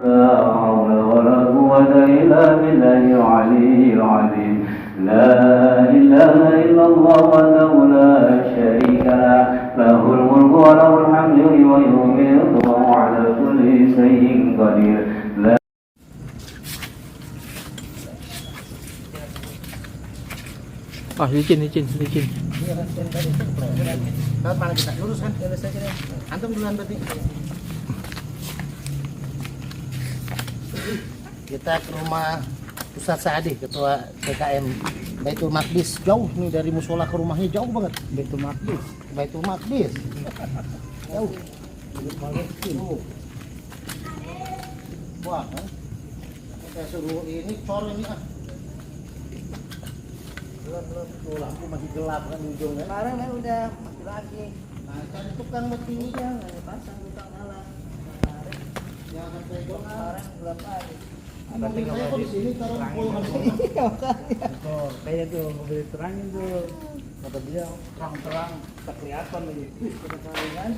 لا حول ولا قوة إلا بالله العلي العظيم لا إله إلا الله وحده لا شريك له له الملك وله الحمد ويميت وهو على كل شيء قدير لا Oh, licin. Lewat mana kita? Lurus kan? Lurus aja deh. Antum duluan berarti. Kita ke rumah Ustadz Saadi, Ketua TKM Baitul Maqdis. Jauh nih dari musola ke rumahnya, jauh banget. Baitul Maqdis. Baitul Maqdis. Jauh. Wah, kan? Kita suruh ini cor ini ah. Belum tuh lampu masih gelap kan ujungnya. Sekarang kan udah mati lagi. Nah, cari tukang matinya. Nggak dipasang tukang malah. Jangan pegang. Sekarang gelap lagi. Mobil saya kok di sini taruh puluhan Iya makanya. Tuh, kayaknya tuh mobil terangin tuh. Kata dia terang-terang tak kelihatan lagi. Udah kalian.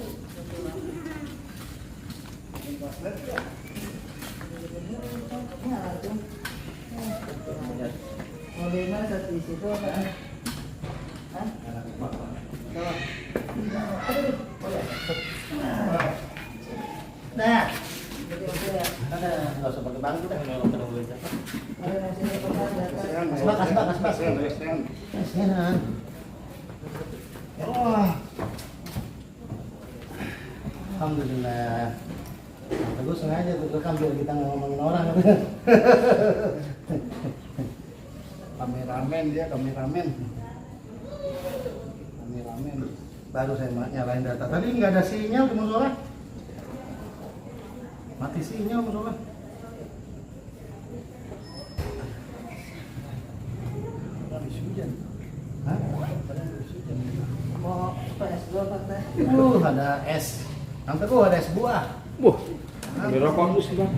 Mobilnya satu di situ kan? Hah? Coba. Nah, Jadi oke ya. ada nggak usah pakai bangku dah. Ada nasi lepas datang. Kasbak. Kasihan. Oh. Alhamdulillah. Bagus sengaja tuh rekam biar kita ngomongin orang. Kameramen. Baru saya nyalain data. Tadi nggak ada sinyal di musola. Mati sinyal musola. Habis hujan. Hah? Mau apa S2 apa teh? Ada es. Yang teguh ada es buah. Wah, ada rokok terus bang.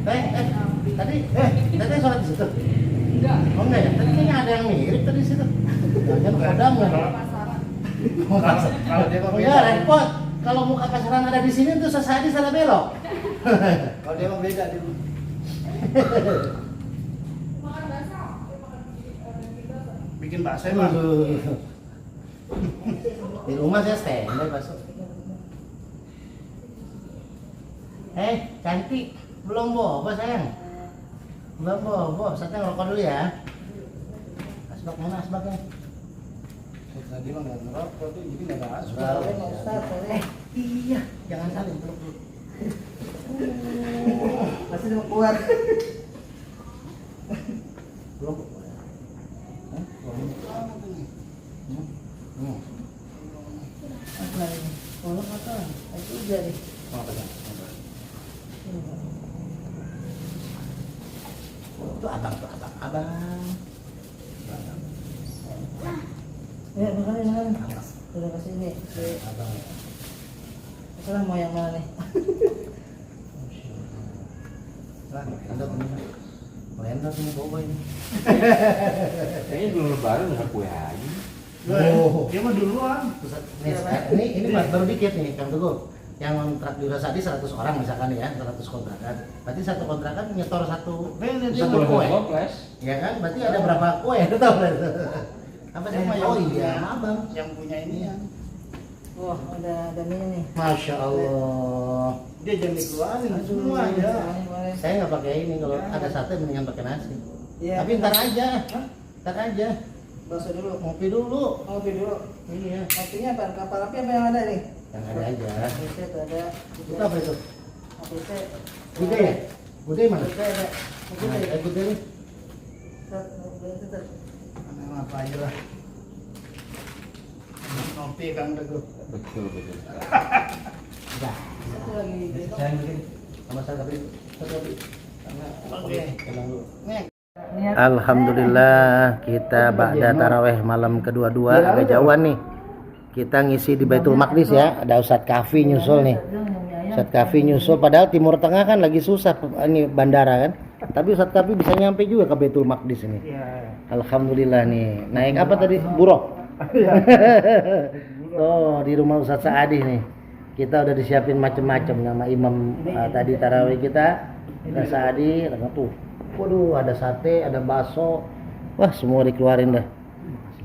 Tadi sholat di situ. Enggak. Oh enggak ya? Tadi kayaknya ada yang mirip tadi di situ. Jangan kodam ya. Kalau dia mau Ya repot. Kalau muka pasaran ada di sini tuh sesadi salah belok. Kalau dia mau beda di bikin bakso emang. Di rumah saya standby masuk. Cantik. Belum bobo sayang. Belum bobo. Saya ngerokok dulu ya. Asbak mana asbaknya? Tadi mah nggak ngerokok tuh, jadi nggak ada asbak. Boleh Pak Ustadz, boleh. Iya. Jangan saling peluk dulu. Pasti mau keluar. Belum. Apa ini? Kalau apa? Itu jadi. Itu abang. Ya, makan. Udah ke sini. Abang. Sekarang mau yang mana nih? Endot ini. Endot ini bobo ini. Kayaknya belum lebaran udah kue aja. Oh. Dia mah duluan. Ini baru dikit nih, Kang Teguh. Yang kontrak di Rasadi 100 orang misalkan ya, 100 kontrakan. Berarti satu kontrakan nyetor satu kue. Ya kan? Berarti ada berapa kue? Itu tahu nggak? Apa sih? Oh iya, abang. Yang punya ini ya. Wah, ada mie nih. Masya Allah. Dia jangan dikeluarin Aduh, semua ya. boleh. Saya nggak pakai ini, kalau ada sate mendingan pakai nasi. Iya. Tapi ntar aja. Ntar aja. Bakso dulu. Ngopi dulu. Ngopi dulu. Iya. Kopinya apa? Kapal api apa yang ada nih? Yang ada aja. APC tuh ada. Itu apa itu? APC. Gudeg ya? Gudeg mana? Gudeg ada. Nah, gudeg nih. Gudeg. Mana apa aja lah. Ngopi Kang Teguh. Betul. Udah. Itu lagi gitu. Saya bikin sama saya tapi Oke. Alhamdulillah kita ba'da taraweh malam kedua-dua agak jauhan nih. Kita ngisi di Baitul Maqdis ya. Ada Ustadz Kafi nyusul nih. Ustadz Kafi nyusul padahal Timur Tengah kan lagi susah ini bandara kan. Tapi Ustadz Kafi bisa nyampe juga ke Baitul Maqdis ini. Alhamdulillah nih. Naik apa tadi? Buruk. Oh, di rumah Ustadz Saadi nih. Kita udah disiapin macem-macem nama imam tadi tarawih kita. Ada Saadi, ada tuh. Waduh, ada sate, ada bakso. Wah, semua dikeluarin dah.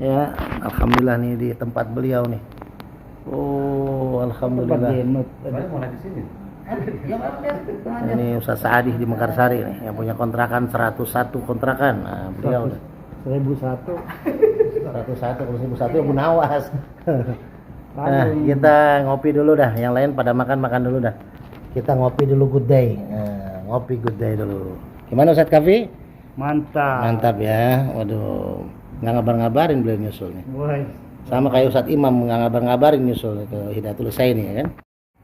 Ya, alhamdulillah nih di tempat beliau nih. Oh, alhamdulillah. Mau naik di sini. Ini Ustaz Saadi di Mekarsari nih, yang punya kontrakan 101 kontrakan. Nah, beliau 1001. 101 kalau 1001 ya Bu Nawas. Nah, kita ngopi dulu dah. Yang lain pada makan dulu dah. Kita ngopi dulu good day. Nah, ngopi good day dulu. Gimana Ustaz Kafi? Mantap. Mantap ya. Waduh, nggak ngabar-ngabarin beliau nyusul nih. Woi. Sama kayak Ustaz Imam nggak ngabar-ngabarin nyusul ke Hidayatul Husaini ya kan.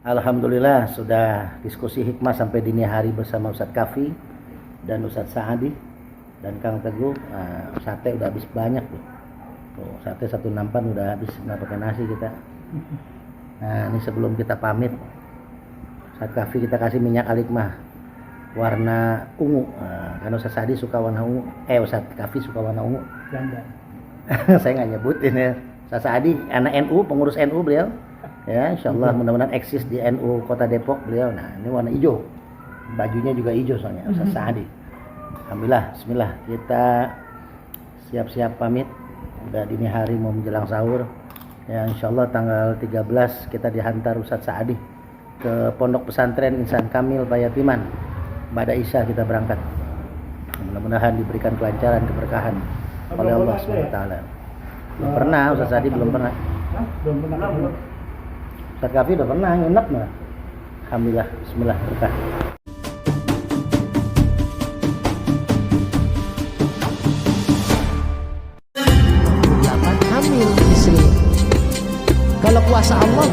Alhamdulillah sudah diskusi hikmah sampai dini hari bersama Ustaz Kafi dan Ustaz Saadi dan Kang Teguh. Nah, sate udah habis banyak tuh. Tuh, sate 1 nampan udah habis, nggak pakai nasi kita. Nah, ini sebelum kita pamit, Ustaz Kafi kita kasih minyak alikmah warna ungu. Nah, karena Ustaz Saadi suka warna ungu. Ustaz Kafi suka warna ungu. Janda. Saya nggak nyebutin ya. Ustaz Saadi anak NU, pengurus NU beliau. Ya, insyaallah mudah-mudahan eksis di NU Kota Depok beliau. Nah, ini warna hijau. Bajunya juga hijau soalnya Ustaz Saadi. Alhamdulillah, bismillah. Kita siap-siap pamit. Udah dini hari mau menjelang sahur. Ya, insyaallah tanggal 13 kita dihantar Ustaz Saadi ke Pondok Pesantren Insan Kamil Bayatiman. Pada Isya kita berangkat. Mudah-mudahan diberikan kelancaran, keberkahan oleh Allah SWT. Belum pernah Ustaz Saadi belum pernah. Belum pernah. Ustaz Kafi udah pernah nginep mah. Alhamdulillah, bismillah berkah. Hamil istri. Kalau kuasa Allah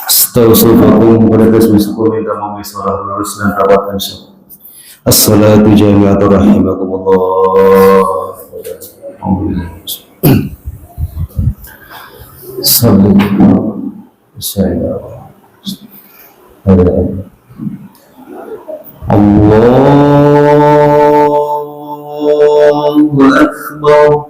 Astagfirullahaladzim kepada Kristus minta memenuhi suara lurus dan rawat insya. Assalatu jami'atu rahimakumullah. Allahu Akbar.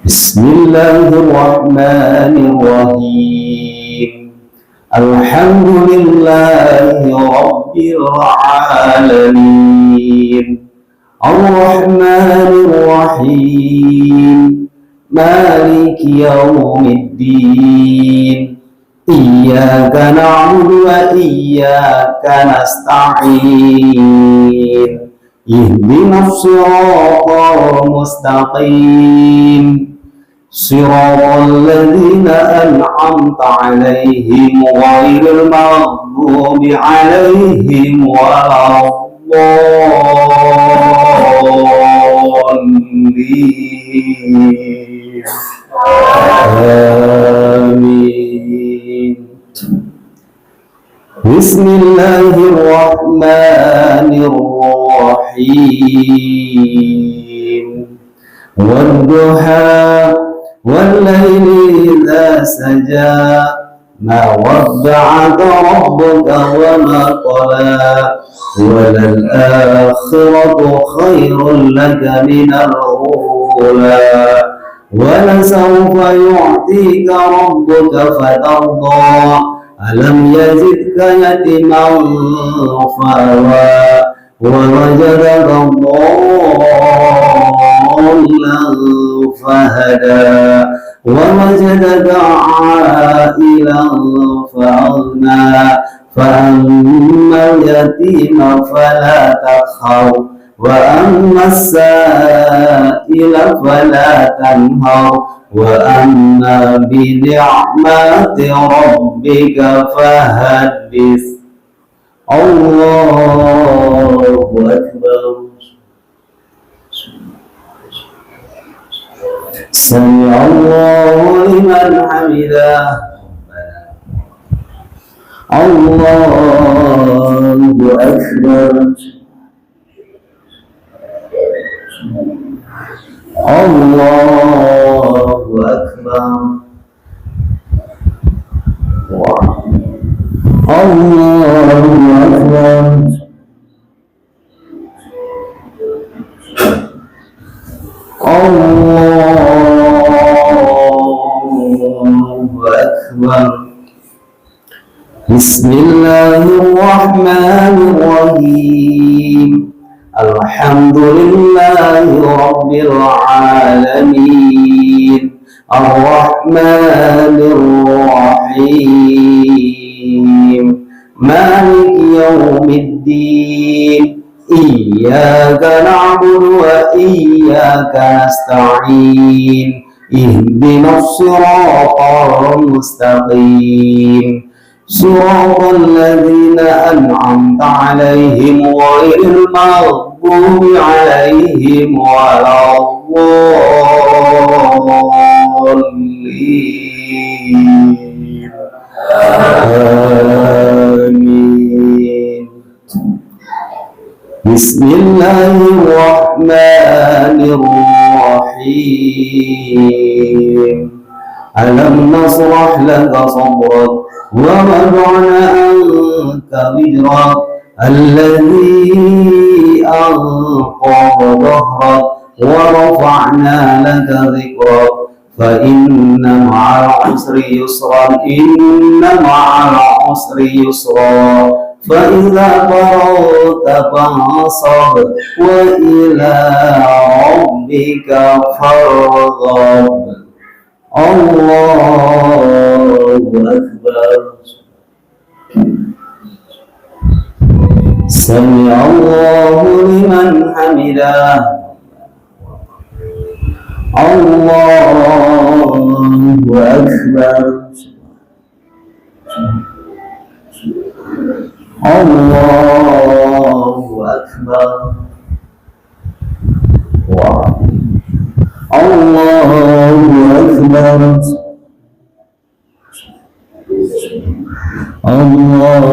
Bismillahirrahmanirrahim. Alhamdulillahi Rabbil Alamin. Ar-Rahmanir-Rahim. Maliki Yawmiddin. Iyyaka na'budu wa iyyaka nasta'in. Ihdinas siratal mustaqim. Siratal ladzina an'amta 'alaihim ghairil maghdubi 'alaihim waladdallin. Amin. Bismillahirrahmanirrahim. Wadduha wal-laili idza saja ma wadda'aka rabbuka wa ma qala walal akhiratu khairun laka minal ula wa sawfa yu'tika rabbuka fatarda alam yazidka yatiman fawa wa wajadaka dhallan fahada wa wajadaka 'ailan fa'aghna فأما اليتيم فلا تقهر وأما السائل فلا تنهر وأما بنعمة ربك فحدث الله أكبر سمع الله لمن حمده الله أكبر الله أكبر الله أكبر الله أكبر بسم الله الرحمن الرحيم الحمد لله رب العالمين الرحمن الرحيم مالك يوم الدين إياك نعبد وإياك نستعين اهدنا الصراط المستقيم صراط الذين أنعمت عليهم غير المغضوب عليهم ولا الضالين آمين بسم الله الرحمن الرحيم ألم نشرح لك صدرك ووضعنا عنك وزرك الذي أنقض ظهرك ورفعنا لك ذكرك فإن مع العسر يسرا إن مع العسر يسرا فإذا فرغت فانصب وإلى ربك فارغب الله أكبر سمع الله لمن حمده الله أكبر الله أكبر الله أكبر الله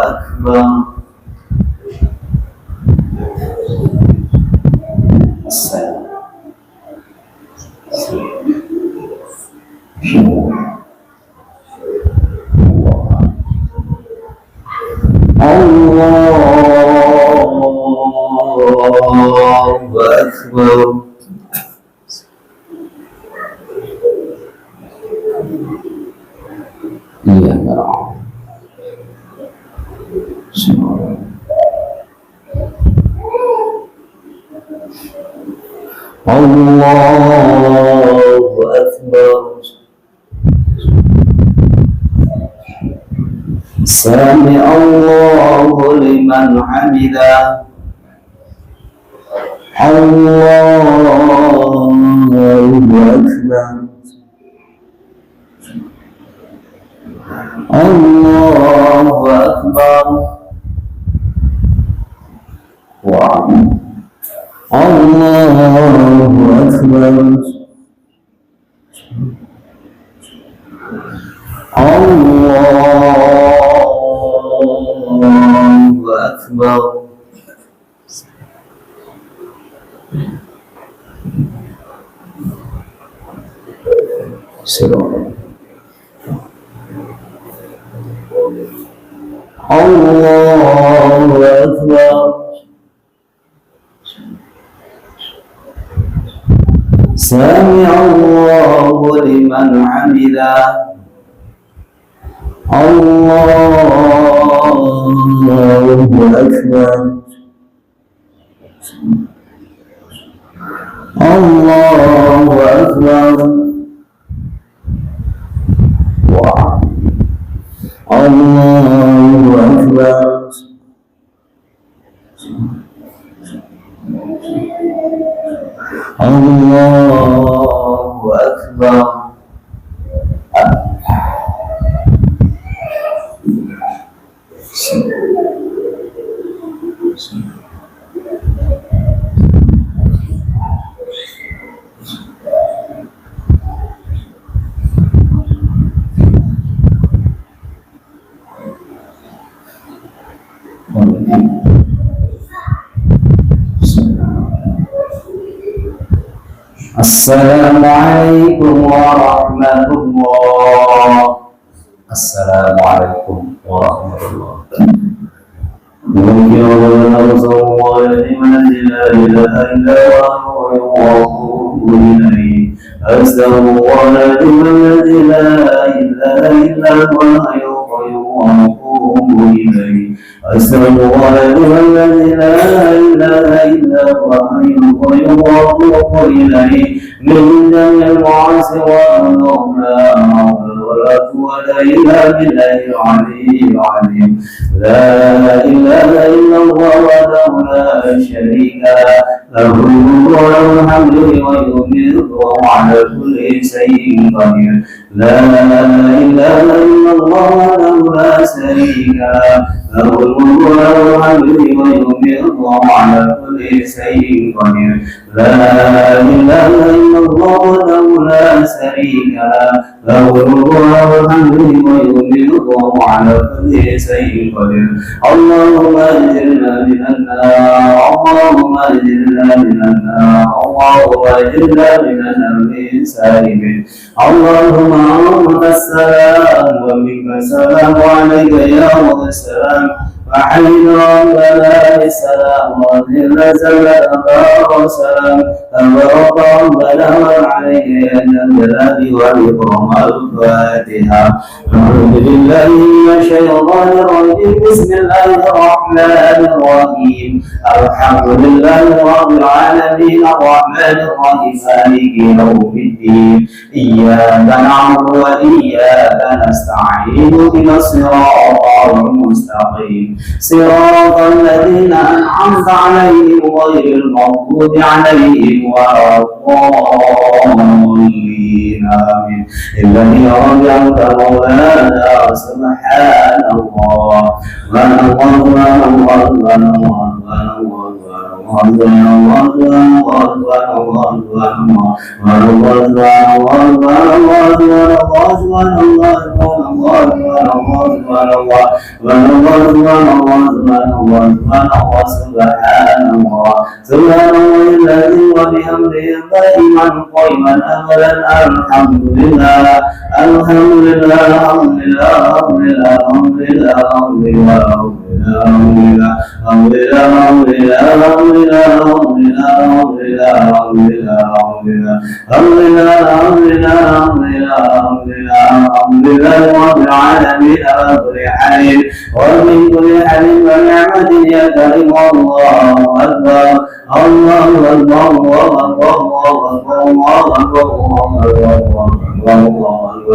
أكبر الله أكبر إياك نعبد الله أكبر سمع الله لمن حمده الله أكبر الله أكبر الله أكبر الله أكبر الله أكبر سمع الله لمن حمده الله أكبر الله أكبر الله أكبر الله أكبر السلام عليكم ورحمة الله. السلام عليكم ورحمة الله. ممكن نوصل لمن لا إله إلا هو وأتوب إليه. أستغفر الله الذي لا إله إلا هو وأتوب إليه. أستغفر الله الذي لا إله إلا هو وأتوب إليه من جميع المعاصي والذنوب. لا حول ولا قوة إلا بالله العلي العظيم. لا إله إلا الله وحده لا شريك له الملك وله الحمد ويميت وهو على كل شيء قدير. لا إله إلا الله وحده لا شريك له الملك وله الحمد ويميت وهو على كل شيء قدير. لا إله إلا الله وحده لا شريك له الملك وله الحمد ويميت وهو على كل شيء قدير. اللهم اجرنا من النار. اللهم اجرنا من النار. اللهم اجرنا من النار سالمين. اللهم انت السلام ومنك السلام وعليك يا السلام. وحينا ربنا بالسلام وذل زلة والسلام. تبارك ربنا وعليك يا الجلال والإكرام. الفاتحة. أعوذ بالله من الشيطان الرجيم. بسم الله الرحمن الرحيم. الحمد لله رب العالمين الرحمن الرحيم مالك يوم الدين. إياك نعبد وإياك نستعين. اهدنا الصراط المستقيم صراط الذين أنعمت عليهم غير المغضوب عليهم ولا الضالين. آمين. الذي رجعت مولانا سبحان الله. سبحان الله الذي وبحمده دائما قائما أبدا. الحمد لله الحمد لله الحمد لله الحمد لله الحمد لله الحمد لله الحمد لله الحمد لله الحمد لله الحمد لله الحمد لله الحمد لله الحمد لله الحمد لله الحمد لله الحمد لله الحمد لله الحمد لله رب العالمين على كل حال ومن كل حال ونعمة يا كريم. الله أكبر الله أكبر الله أكبر الله أكبر الله أكبر الله أكبر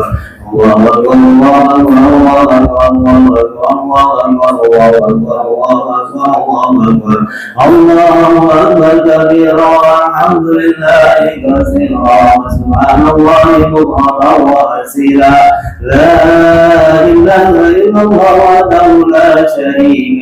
الله أكبر. الله أكبر كبيرا. الحمد لله كثيرا. سبحان الله بكرة وأصيلا. لا إله إلا الله وحده لا شريك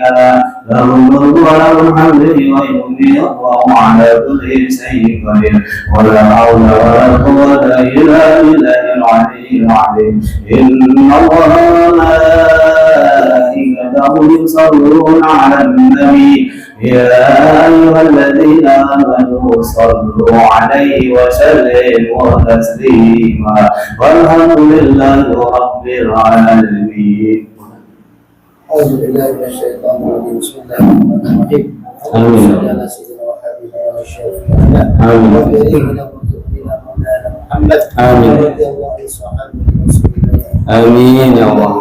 له الملك وله الحمد ويميت وهو على كل شيء قدير. ولا حول ولا قوة إلا بالله العلي العظيم. إن الله وملائكته يصلون على النبي. يا أيها الذين آمنوا صلوا عليه وسلموا تسليما. والحمد لله رب العالمين. أعوذ بالله من الشيطان الرجيم. بسم الله الرحمن الرحيم. آمين. على سيدنا وحبيبنا وشفيعنا آمين. وباركنا وتقبلنا مولانا محمد. آمين. رضي الله عن صحابه رسول الله. آمين يا الله.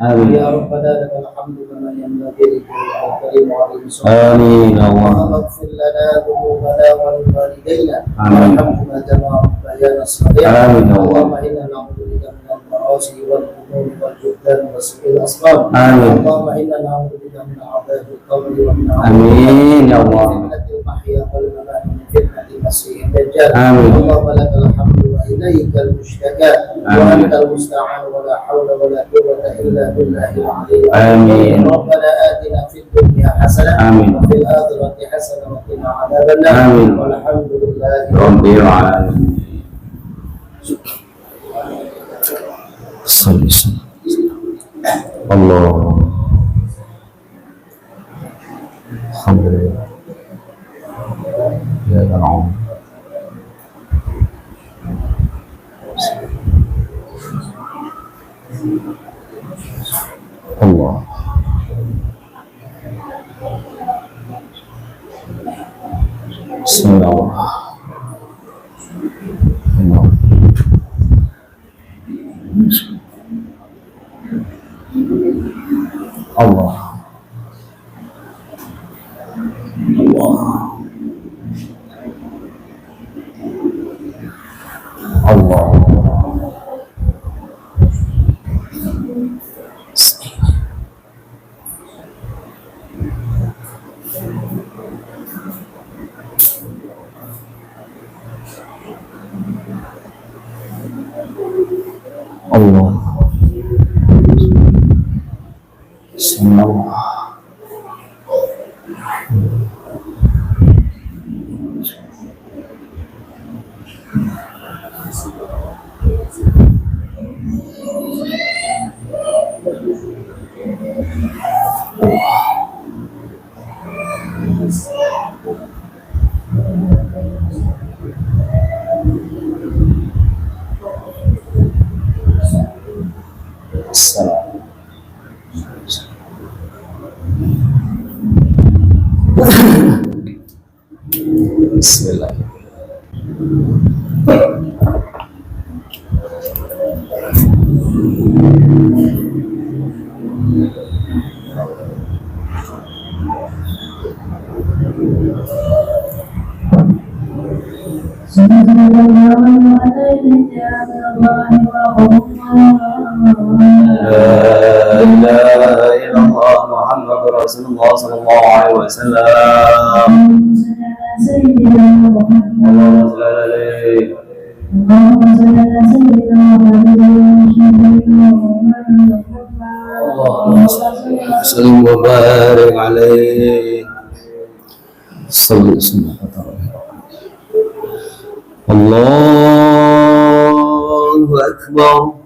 آمين. يا ربنا لك الحمد كما ينبغي لجلالك الكريم وعظيم سلطانك. آمين يا الله. اللهم اغفر لنا ذنوبنا ولوالدينا آمين. وارحمهما كما ربيانا صغيرا. آمين يا الله. اللهم إنا نعوذ بك من المعاصي والذنوب والجهل وسوء الأسباب. آمين. اللهم إنا نعوذ بك من عذاب القبر ومن آمين يا الله. فتنة المحيا والممات من فتنة المسيح الدجال. آمين. اللهم لك الحمد وإليك المشتكى وأنت المستعان ولا حول ولا قوة إلا بالله العلي آمين. ربنا آتنا في الدنيا حسنة آمين. وفي الآخرة حسنة وقنا عذاب النار. آمين. والحمد لله رب العالمين. صلي الله. الحمد لله. نعوذ. الله. بسم الله. الله. الله. Allah. Bismillah. Bismillah. La ilaha illallah Muhammadur Rasulullah sallallahu alaihi wasallam. Allahumma shalli alaihi. Allahumma salli wa barik alaihi. Sallallahu Allahu akbar.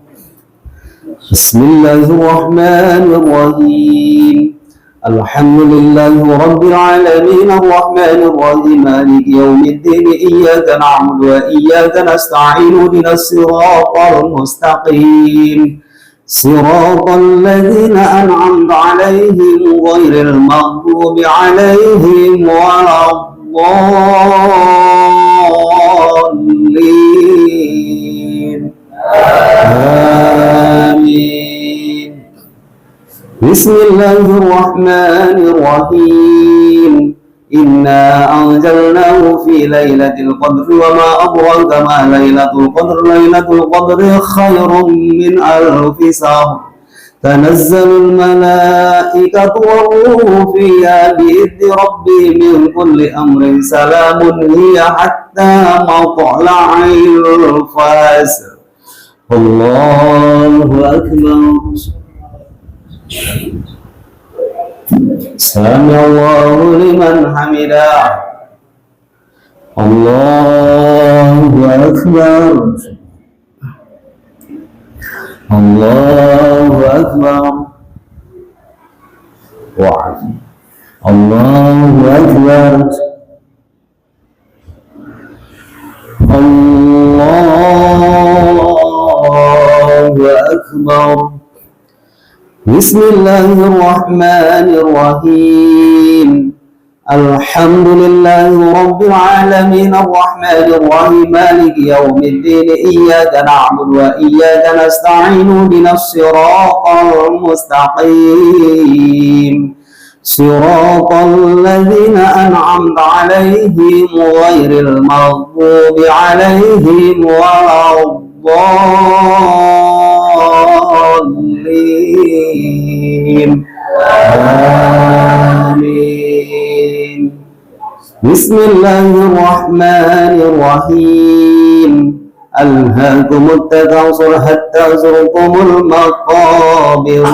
Bismillahirrahmanirrahim. Alhamdulillahi rabbil alamin arrahmanir rahim maliki yaumiddin iyyaka na'budu wa iyyaka nasta'in ihdinas siratal mustaqim siratal ladzina an'amta 'alaihim ghairil maghdubi 'alaihim waladdallin. Amin. Bismillahirrahmanirrahim. Inna anzalnahu fi lailatul qadri wa ma adraka ma lailatul qadri. Lailatul qadri khairun min alfi shahr. Tanazzalul malaikatu war-ruhu fiha bi'izni rabbihim min kulli amrin salamun hiya hatta matla'il fajr. Allahu akbar. Sami Allahu liman hamidah. Allahu akbar. Allahu akbar. Allahu akbar. Allahu akbar. Bismillahirrahmanirrahim. Alhamdulillahi rabbil alamin arrahmanir rahim maliki yaumiddin iyyaka na'budu wa iyyaka nasta'in ihdinas siratal mustaqim siratal ladzina an'amta 'alaihim ghairil maghdubi 'alaihim waladdallin. Amin. Bismillahirrahmanirrahim. Alhaakumut takatsur hatta zurtumul maqabir.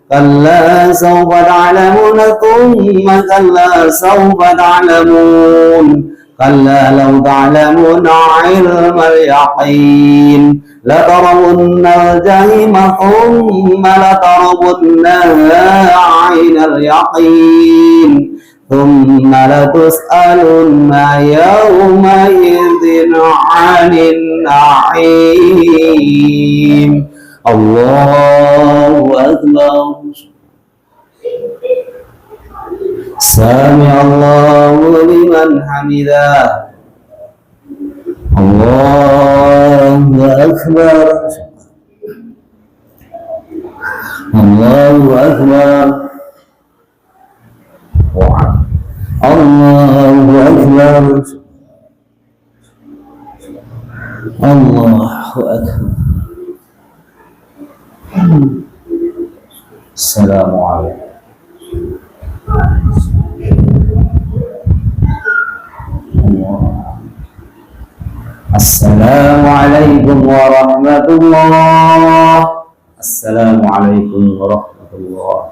Kalla sawfa ta'lamuna thumma kalla sawfa ta'lamun. Kalla law ta'lamuna 'ilmal yaqin latarawunna al-jahima thumma latarawunnaha 'ainal yaqin ثم لتسألن يومئذ عن النعيم الله أكبر سمع الله لمن حمده الله أكبر الله أكبر الله أكبر الله أكبر السلام عليكم السلام عليكم ورحمة الله السلام عليكم ورحمة الله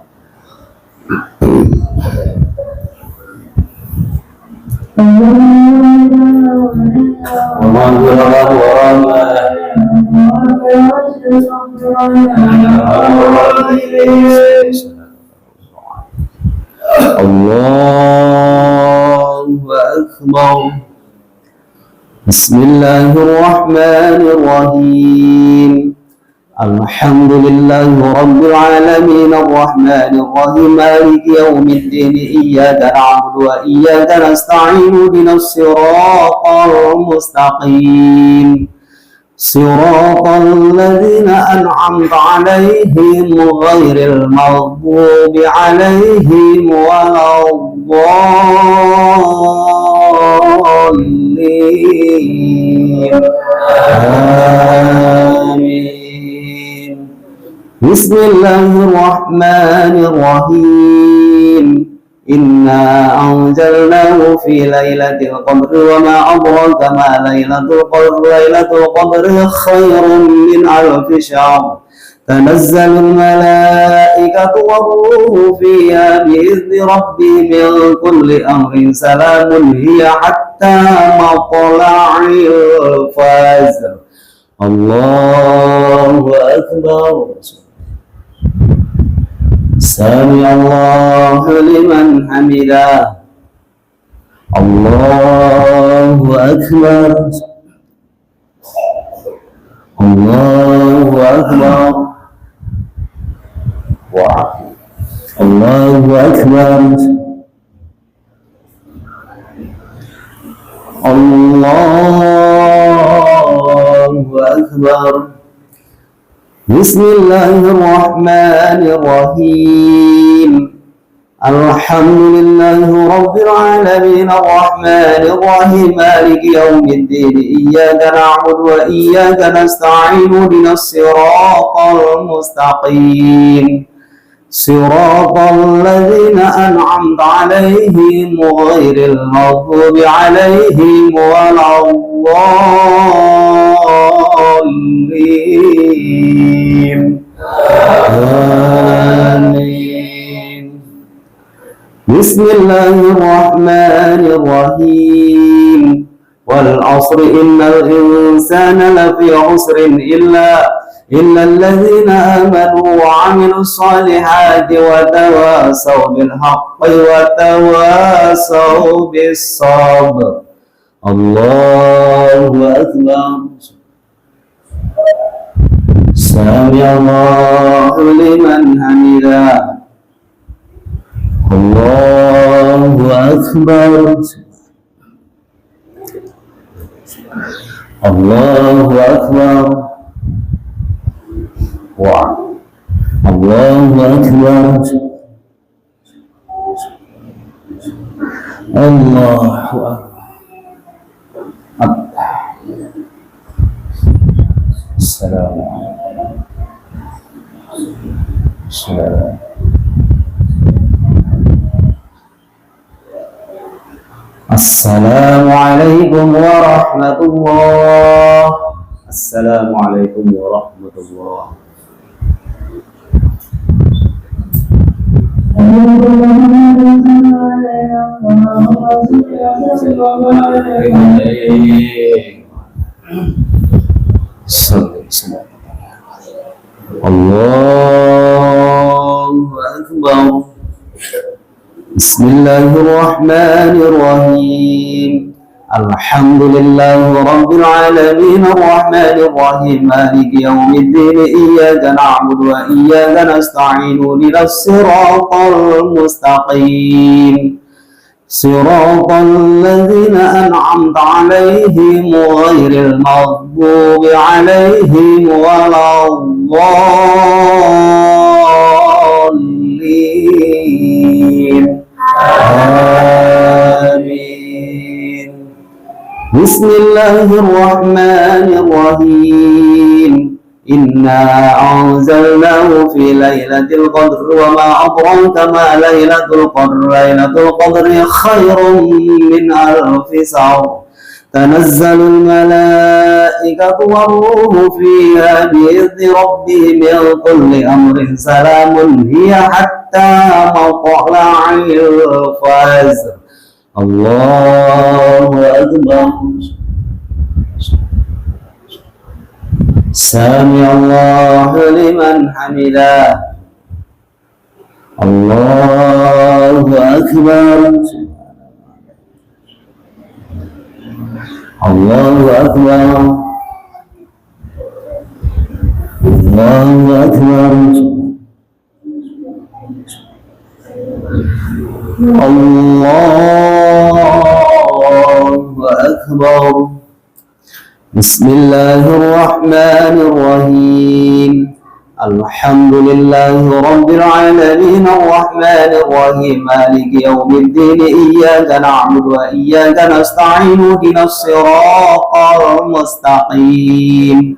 الله أكبر بسم الله الرحمن الرحيم الحمد لله رب العالمين الرحمن الرحيم مالك يوم الدين إياك نعبد وإياك نستعين اهدنا الصراط المستقيم صراط الذين أنعمت عليهم غير المغضوب عليهم ولا الضالين آمين بسم الله الرحمن الرحيم إنا أنزلناه في ليلة القدر وما أدراك ما ليلة القدر ليلة القدر خير من ألف شهر تنزل الملائكة والروح فيها بإذن ربهم من كل أمر سلام هي حتى مطلع الفجر الله أكبر سمع الله لمن حمده الله أكبر الله أكبر الله أكبر الله أكبر بسم الله الرحمن الرحيم الحمد لله رب العالمين الرحمن الرحيم مالك يوم الدين إياك نعبد وإياك نستعين اهدنا الصراط المستقيم صراط الذين أنعمت عليهم غير المغضوب عليهم ولا الضالين آمين بسم الله الرحمن الرحيم والعصر إن الإنسان لفي عسر إلا الذين آمنوا وعملوا الصالحات وتواصوا بالحق وتواصوا بالصبر الله أكبر سمع الله لمن حمده الله أكبر الله أكبر الله أكبر الله أكبر السلام عليكم السلام السلام عليكم ورحمة الله السلام عليكم ورحمة الله الله أكبر بسم الله الرحمن الرحيم الحمد لله رب العالمين الرحمن الرحيم مالك يوم الدين إياك نعبد وإياك نستعين اهدنا الصراط المستقيم صراط الذين أنعمت عليهم غير المغضوب عليهم ولا الضالين آمين بسم الله الرحمن الرحيم إنا أنزلناه في ليلة القدر وما أدراك ما ليلة القدر ليلة القدر خير من ألف شهر تنزل الملائكة والروح فيها بإذن ربهم من كل أمر سلام هي حتى مطلع الفجر الله أكبر سمع الله لمن حمده الله أكبر الله أكبر الله أكبر الله أكبر بسم الله الرحمن الرحيم الحمد لله رب العالمين الرحمن الرحيم مالك يوم الدين إياك نعبد وإياك نستعين اهدنا الصراط المستقيم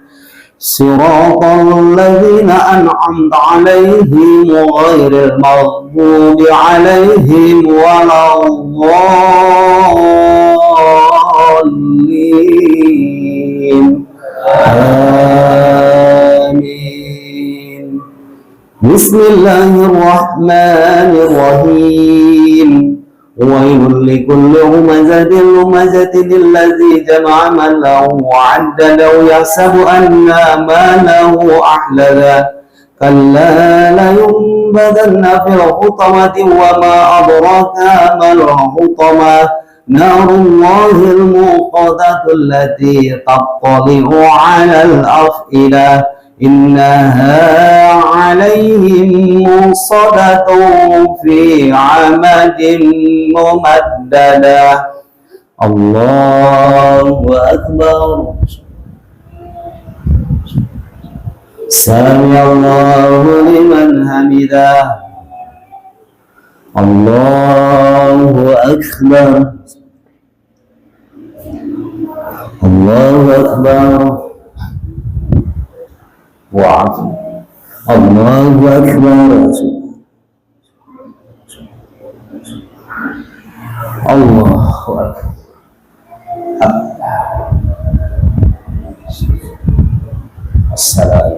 صراط الذين أنعمت عليهم غير المغضوب عليهم ولا الضالين آمين بسم الله الرحمن الرحيم ويل لكل همزة لمزة الذي جمع ماله وعدده يحسب أن ماله أحلده كلا لينبذن في الحطمة وما أدراك ما الحطمة نار الله الموقدة التي تطلع على الأفئدة إنها عليهم مرصدة في عمد ممددة الله أكبر سمع الله لمن حمده الله أكبر الله أكبر وعظم الله أكبر الله أكبر السلام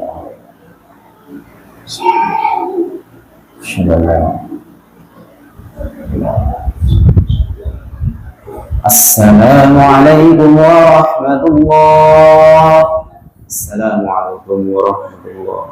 السلام عليكم ورحمة الله السلام عليكم ورحمة الله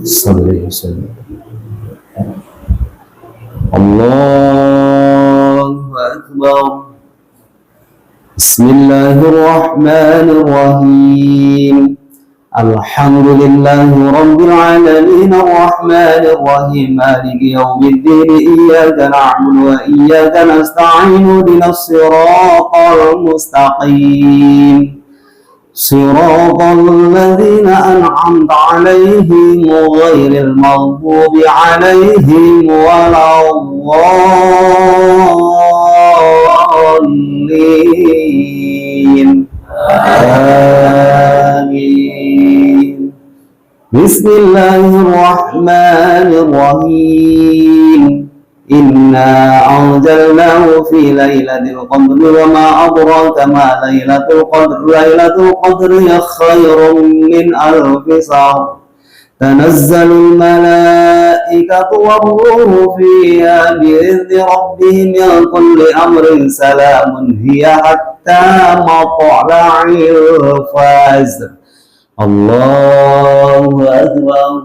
صلي وسلم الله أكبر بسم الله الرحمن الرحيم الحمد لله رب العالمين الرحمن الرحيم مالك يوم الدين إياك نعبد وإياك نستعين اهدنا الصراط المستقيم صراط الذين أنعمت عليهم غير المغضوب عليهم ولا الضالين آمين بسم الله الرحمن الرحيم إنا أنزلناه في ليلة القدر وما أدراك ما ليلة القدر ليلة القدر خير من ألف شهر تنزل الملائكة والروح فيها بإذن ربهم من كل أمر سلام هي حتى مطلع الفجر الله أكبر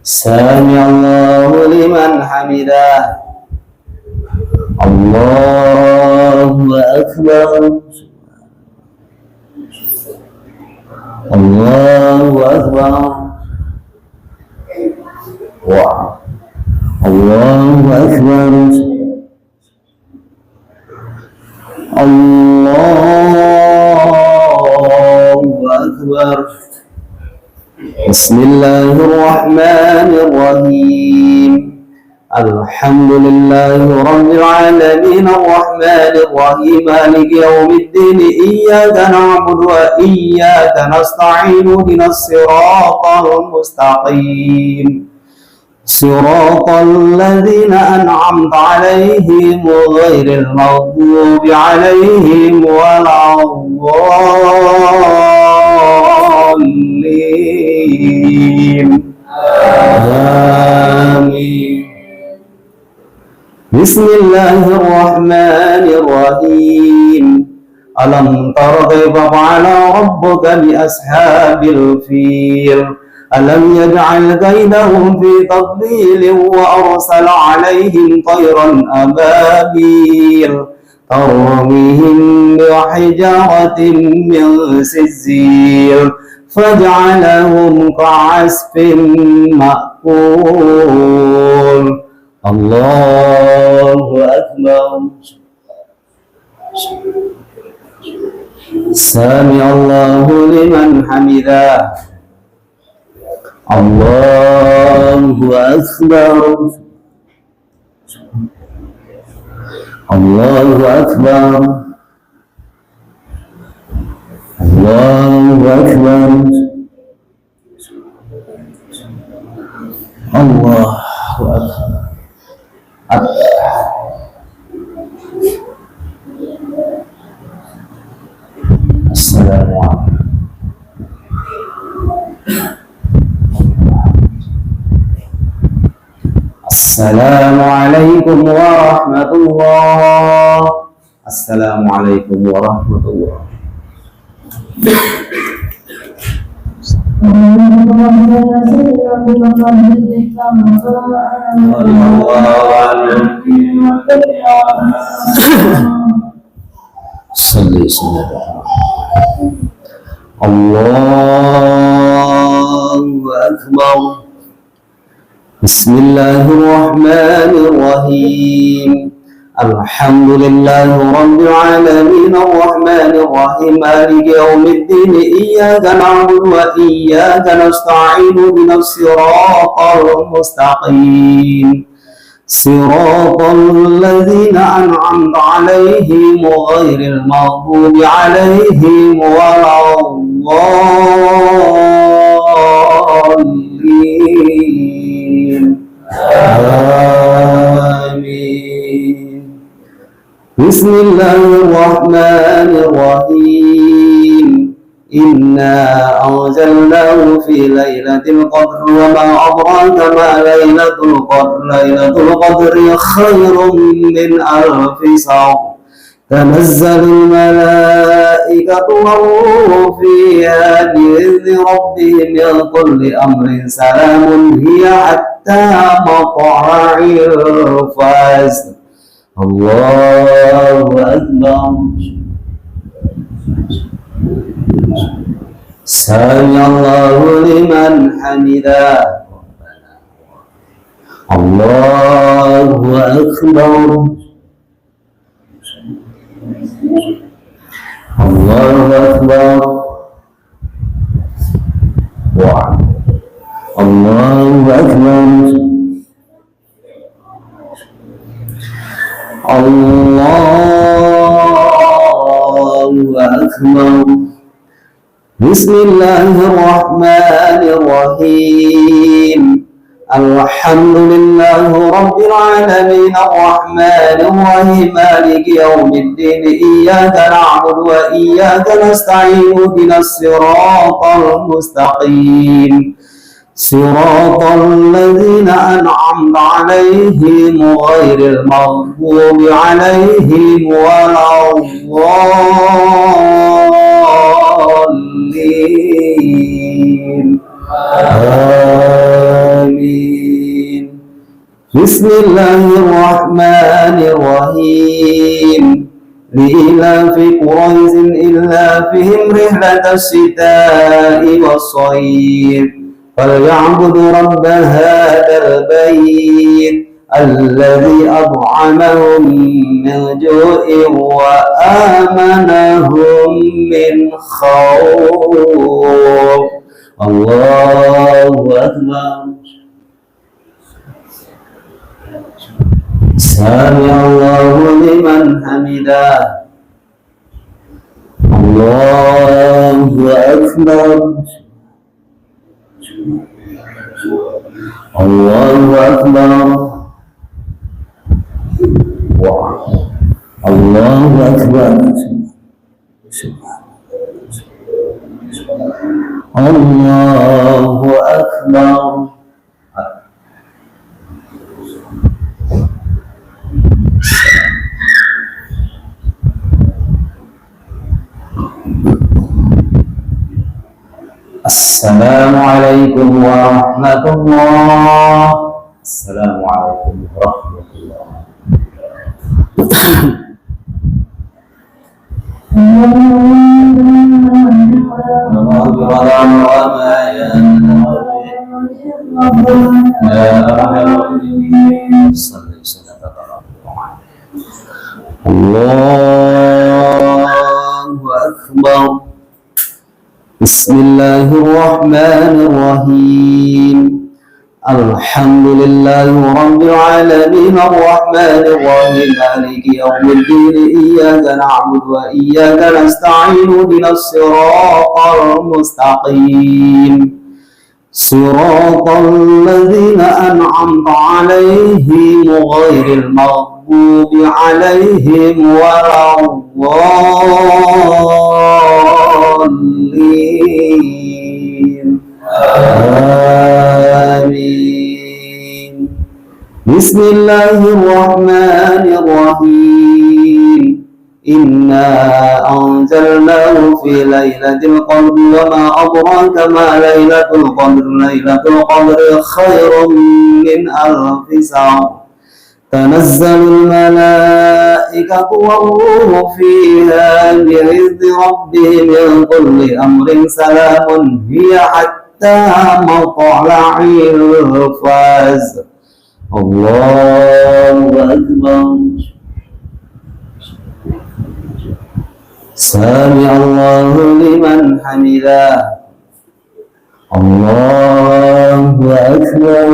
سمع الله لمن حمده الله أكبر الله أكبر الله أكبر الله أكبر بسم الله الرحمن الرحيم الحمد لله رب العالمين الرحمن الرحيم مالك يوم الدين إياك نعبد وإياك نستعين اهدنا الصراط المستقيم صراط الذين أنعمت عليهم غير المغضوب عليهم ولا الضالين آمين بسم الله الرحمن الرحيم ألم تر كيف فعل ربك بأصحاب الفيل ألم يجعل كيدهم في تضليل وأرسل عليهم طيرا أبابيل ترميهم بحجارة من سجيل فجعلهم كعصف مأكول الله أكبر سمع الله لمن حمده الله أكبر الله أكبر الله أكبر الله أكبر السلام عليكم السلام عليكم ورحمة الله السلام عليكم ورحمة الله صلي الله أكبر بسم الله الرحمن الرحيم الحمد لله رب العالمين الرحمن الرحيم مالك يوم الدين إياك نعبد وإياك نستعين اهدنا الصراط المستقيم صراط الذين أنعمت عليهم غير المغضوب عليهم ولا الضالين آمين بسم الله الرحمن الرحيم إنا أنزلناه في ليلة القدر وما أدراك ما ليلة القدر ليلة القدر خير من ألف شهر تنزل الملائكة والروح فيها بإذن ربهم من كل أمر سلام هي حتى مطلع الفجر الله أكبر سمع الله لمن حمده الله أكبر الله أكبر الله أكبر الله أكبر بسم الله الرحمن الرحيم الحمد لله رب العالمين الرحمن الرحيم مالك يوم الدين إياك نعبد وإياك نستعين اهدنا الصراط المستقيم صراط الذين أنعمت عليهم غير المغضوب عليهم ولا الضالين آمين. بسم الله الرحمن الرحيم لإلاف قريش إلافهم رحلة الشتاء والصيف فليعبدوا رب هذا البيت الذي أطعمهم من جوع وآمنهم من خوف. الله أكبر. سمع الله لمن حمده. الله أكبر. الله أكبر. الله أكبر. الله أكبر. السلام عليكم ورحمة الله. السلام عليكم ورحمة الله. الله أكبر. بسم الله الرحمن الرحيم الحمد لله رب العالمين الرحمن الرحيم مالك يوم الدين إياك نعبد وإياك نستعين اهدنا الصراط المستقيم صراط الذين أنعمت عليهم غير المغضوب عليهم ولا الضالين آمين. بسم الله الرحمن الرحيم إنا أنزلناه في ليلة القدر وما أدراك ما ليلة القدر ليلة القدر خير من ألف شهر تنزل الملائكة والروح فيها بإذن ربهم من كل أمر سلام هي حتى مطلع الفجر. الله أكبر. سمع الله لمن حمده. الله أكبر.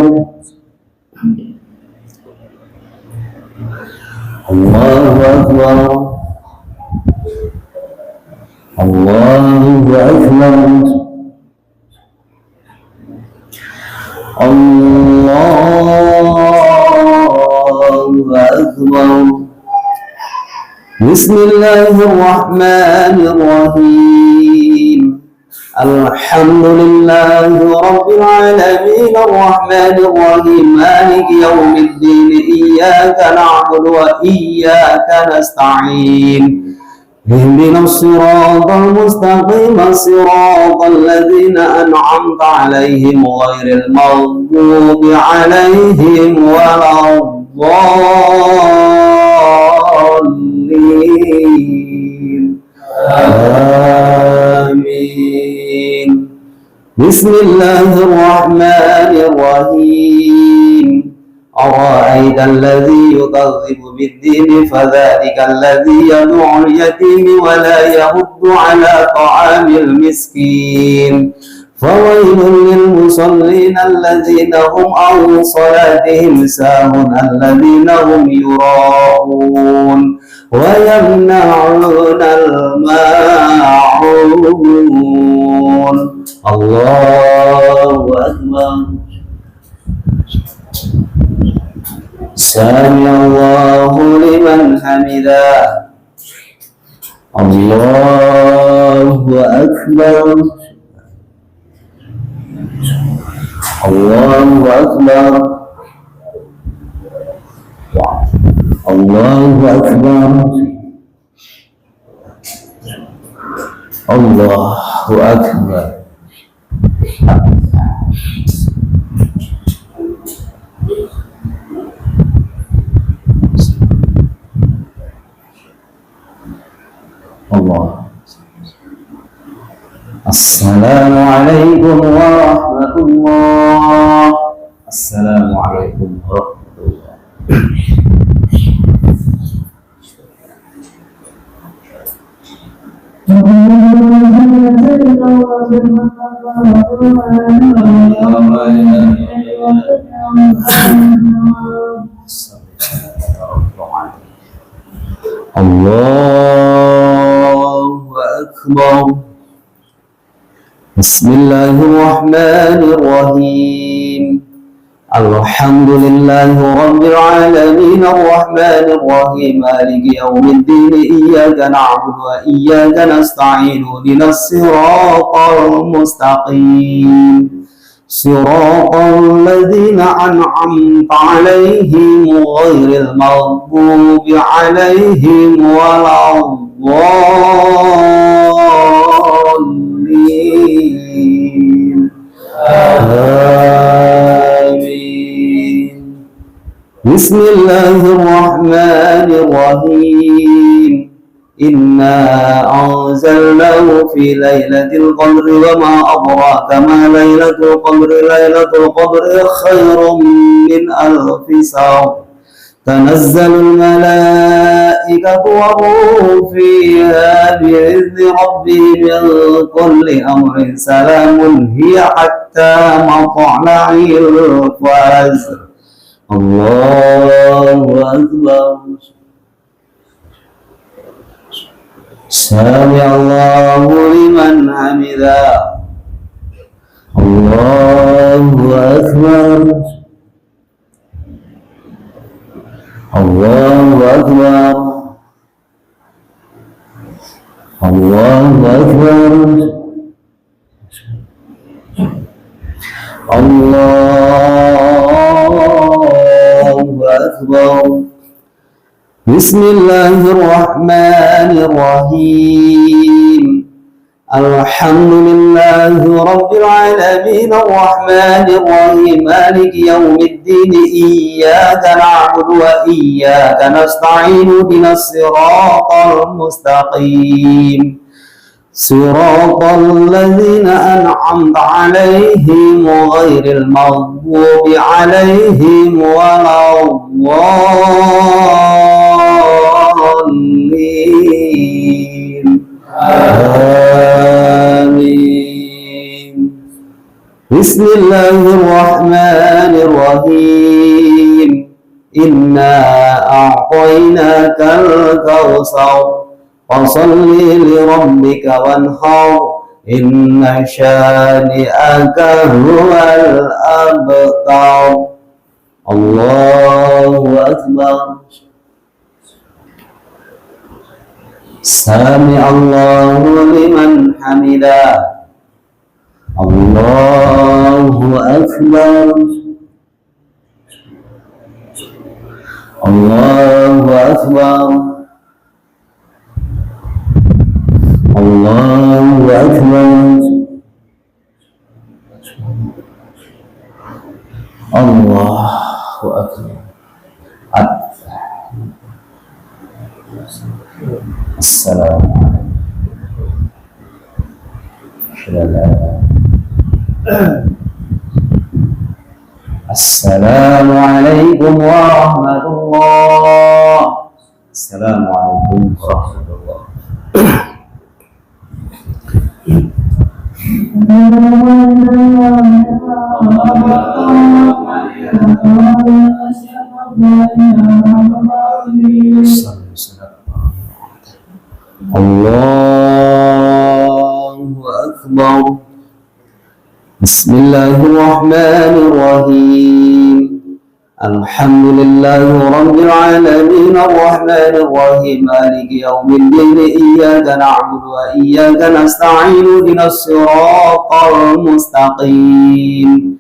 الله أكبر. الله أكبر. الله أكبر. بسم الله الرحمن الرحيم الحمد لله رب العالمين الرحمن الرحيم مالك يوم الدين إياك نعبد وإياك نستعين اهدنا الصراط المستقيم صراط الذين أنعمت عليهم غير المغضوب عليهم ولا الضالين آمين. بسم الله الرحمن الرحيم أرأيت الذي يكذب بالدين فذلك الذي يدعو اليتيم ولا يحض على طعام المسكين فويل للمصلين الذين هم عن صلاتهم ساهون الذين هم يراءون ويمنعون الماعون. الله أكبر. سمع الله لمن حمده. الله أكبر. الله أكبر. الله أكبر. الله أكبر. الله. السلام عليكم ورحمة الله. السلام عليكم ورحمة الله. الله أكبر. بسم الله الرحمن الرحيم. الحمد لله رب العالمين الرحمن الرحيم مالك يوم الدين إياك نعبد وإياك نستعين اهدنا الصراط المستقيم صراط الذين أنعمت عليهم غير المغضوب عليهم ولا الضالين. آمين. بسم الله الرحمن الرحيم. إنا أنزلناه في ليلة القدر وما أدراك ما ليلة القدر. ليلة القدر خير من ألف شهر. تنزل الملائكة والروح فيها بإذن ربهم من كل أمر سلام هي حتى مطلع الفجر. الله أكبر. سمع الله لمن حمده. الله أكبر. الله أكبر. الله أكبر. الله أكبر. بسم الله الرحمن الرحيم. الحمد لله رب العالمين الرحمن الرحيم مالك يوم الدين إياك نعبد وإياك نستعين اهدنا الصراط المستقيم صراط الذين أنعمت عليهم غير المغضوب عليهم ولا الضالين. آمين. بسم الله الرحمن الرحيم. إنا أعطيناك الكوثر فصل لربك وانحر إن شانئك هو الأبتر. الله أكبر. سمع الله لمن حمده. الله أكبر. الله أكبر. الله أكبر. الله أكبر. السلام عليكم. السلام عليكم ورحمة الله. السلام عليكم ورحمة الله. الله أكبر. بسم الله الرحمن الرحيم. الحمد لله رب العالمين الرحمن الرحيم مالك يوم الدين إياك نعبد وإياك نستعين اهدنا الصراط المستقيم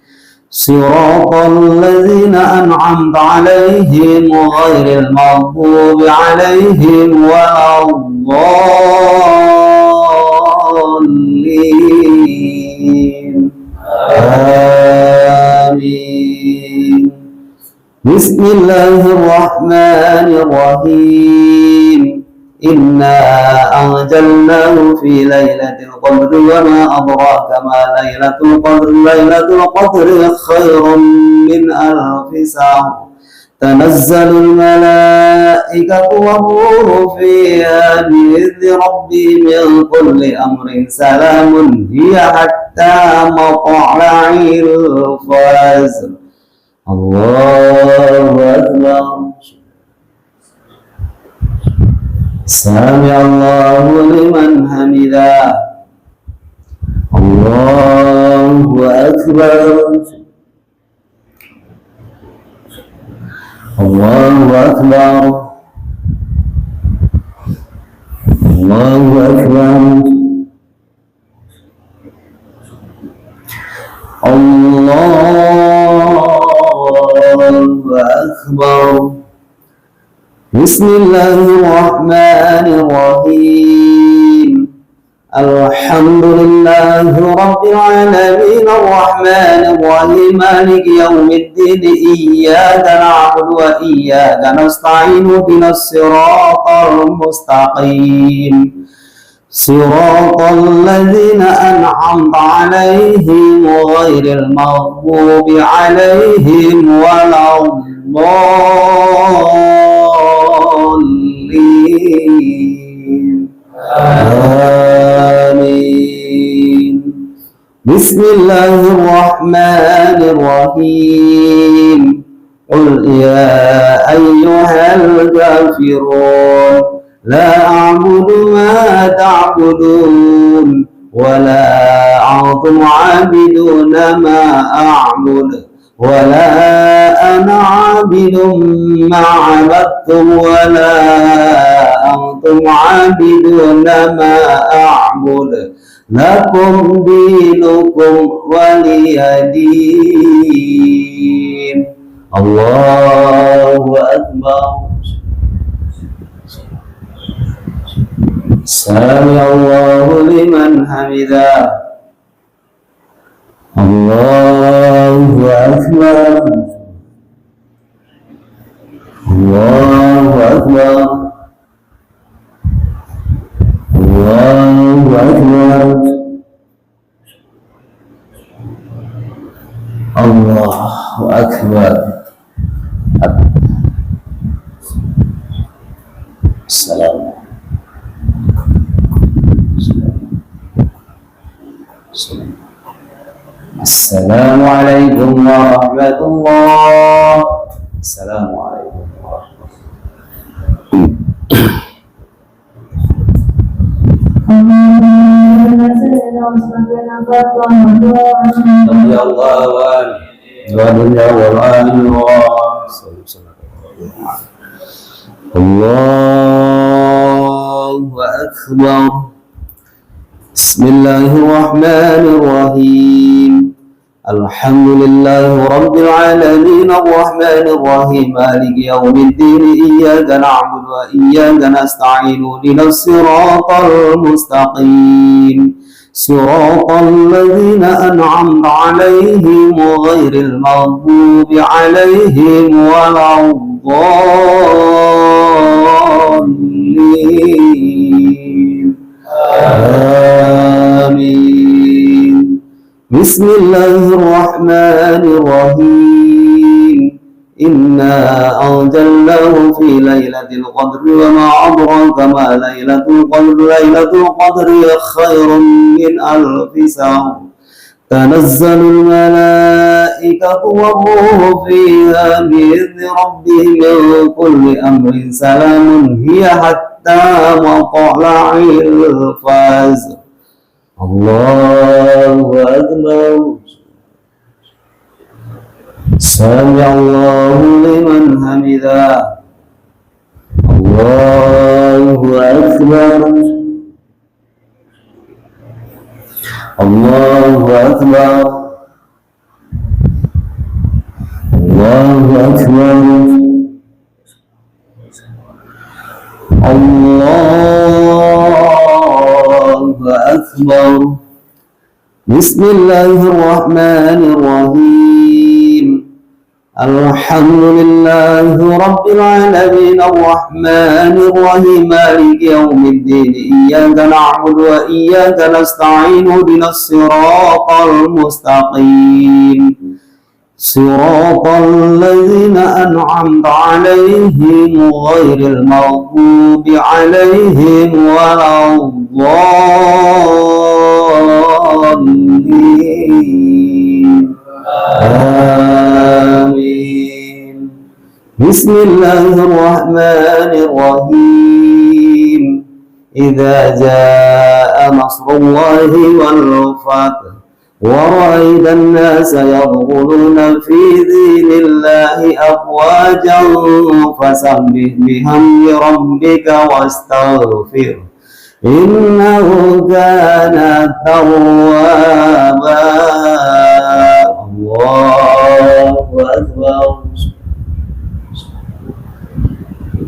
صراط الذين أنعمت عليهم غير المغضوب عليهم ولا الضالين آمين. بسم الله الرحمن الرحيم إنا أنزلناه في ليلة القدر وما أدراك ما ليلة القدر ليلة القدر خير من ألف شهر تنزل الملائكة والروح فيها بإذن ربهم من كل أمر سلام هي حتى مطلع الفجر. الله أكبر. سمع الله لمن حمده. الله أكبر. الله أكبر. الله أكبر. الله أكبر. بسم الله الرحمن الرحيم الحمد لله رب العالمين الرحمن الرحيم مالك يوم الدين إياك نعبد وإياك نستعين اهدنا الصراط المستقيم صراط الذين أنعمت عليهم غير المغضوب عليهم ولا الضالين آمين. بسم الله الرحمن الرحيم قل يا أيها الكافرون لا أعبد ما تعبدون ولا أنتم عابدون ما أعبد ولا أنا عابد ما عبدتم ولا أنتم عابدون ما أعبد لكم دينكم ولي دين. الله أكبر. سمع الله لمن حمده. الله أكبر. الله أكبر. الله أكبر. الله أكبر. السلام السلام عليكم ورحمة الله. السلام عليكم ورحمة الله أكبر. بسم الله الرحمن الرحيم الحمد لله رب العالمين الرحمن الرحيم مالك يوم الدين إياك نعبد وإياك نستعين اهدنا الصراط المستقيم صراط الذين أنعمت عليهم غير المغضوب عليهم ولا الضالين آمين. بسم الله الرحمن الرحيم إنا أنزلناه في ليلة القدر وما أدراك ما ليلة القدر ليلة القدر خير من ألف شهر تنزل الملائكة والروح فيها بإذن ربهم من كل أمر سلام هي حتى مطلع الفجر. الله أكبر. سمع الله لمن حمده الله أكبر الله أكبر الله أكبر الله أكبر بسم الله الرحمن الرحيم الحمد لله رب العالمين الرحمن الرحيم مالك يوم الدين إياك نعبد وإياك نستعين اهدنا الصراط المستقيم صراط الذين أنعمت عليهم غير المغضوب عليهم ولا الضالين آمين بسم الله الرحمن الرحيم إذا جاء نصر الله والفتح ورأيت الناس يدخلون في دين الله أفواجا فسبح بحمد ربك واستغفره إنه كان توابا الله أكبر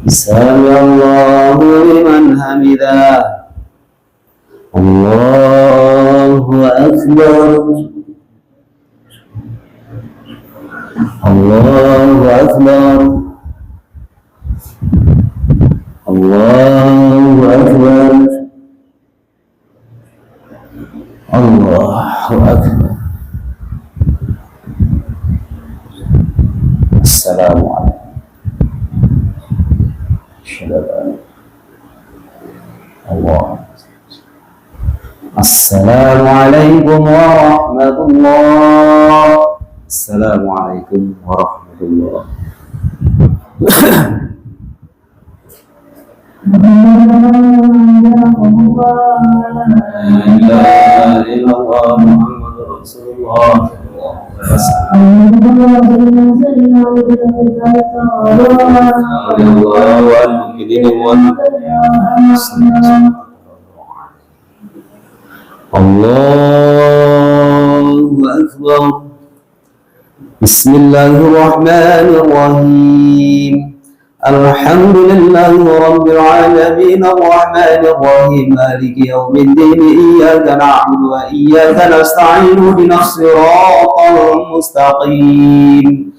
سمع الله لمن حمده الله أكبر الله أكبر الله أكبر الله أكبر السلام عليكم أشهد أن الله السلام عليكم ورحمة الله السلام عليكم ورحمة الله لا إله إلا الله محمد رسول الله رضي الله عن المؤمنين الله أكبر بسم الله الرحمن الرحيم الحمد لله رب العالمين الرحمن الرحيم مالك يوم الدين إياك نعبد وإياك نستعين اهدنا الصراط المستقيم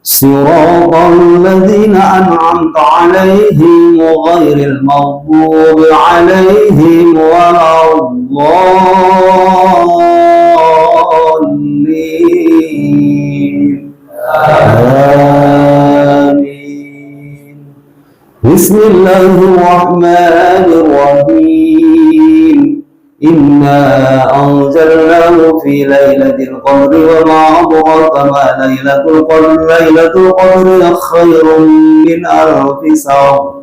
صراط الذين أنعمت عليهم غير المغضوب عليهم ولا الضالين آمين بسم الله الرحمن الرحيم إنا أنزلناه في ليلة القدر وما أدراك ما ليلة القدر ليلة القدر خير من ألف شهر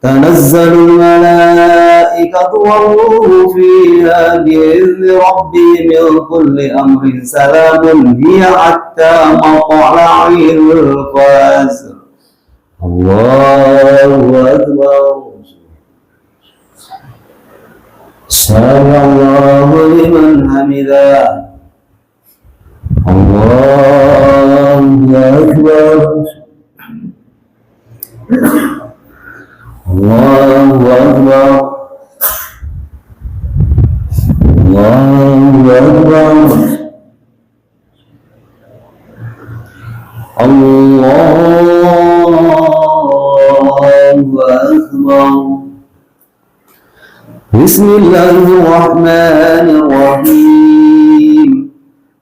تنزل الملائكة والروح فيها بإذن ربهم من كل أمر سلام هي حتى مطلع الفجر الله أكبر سمع الله لمن حمده الله أكبر الله أكبر الله أكبر الله أكبر بسم الله الرحمن الرحيم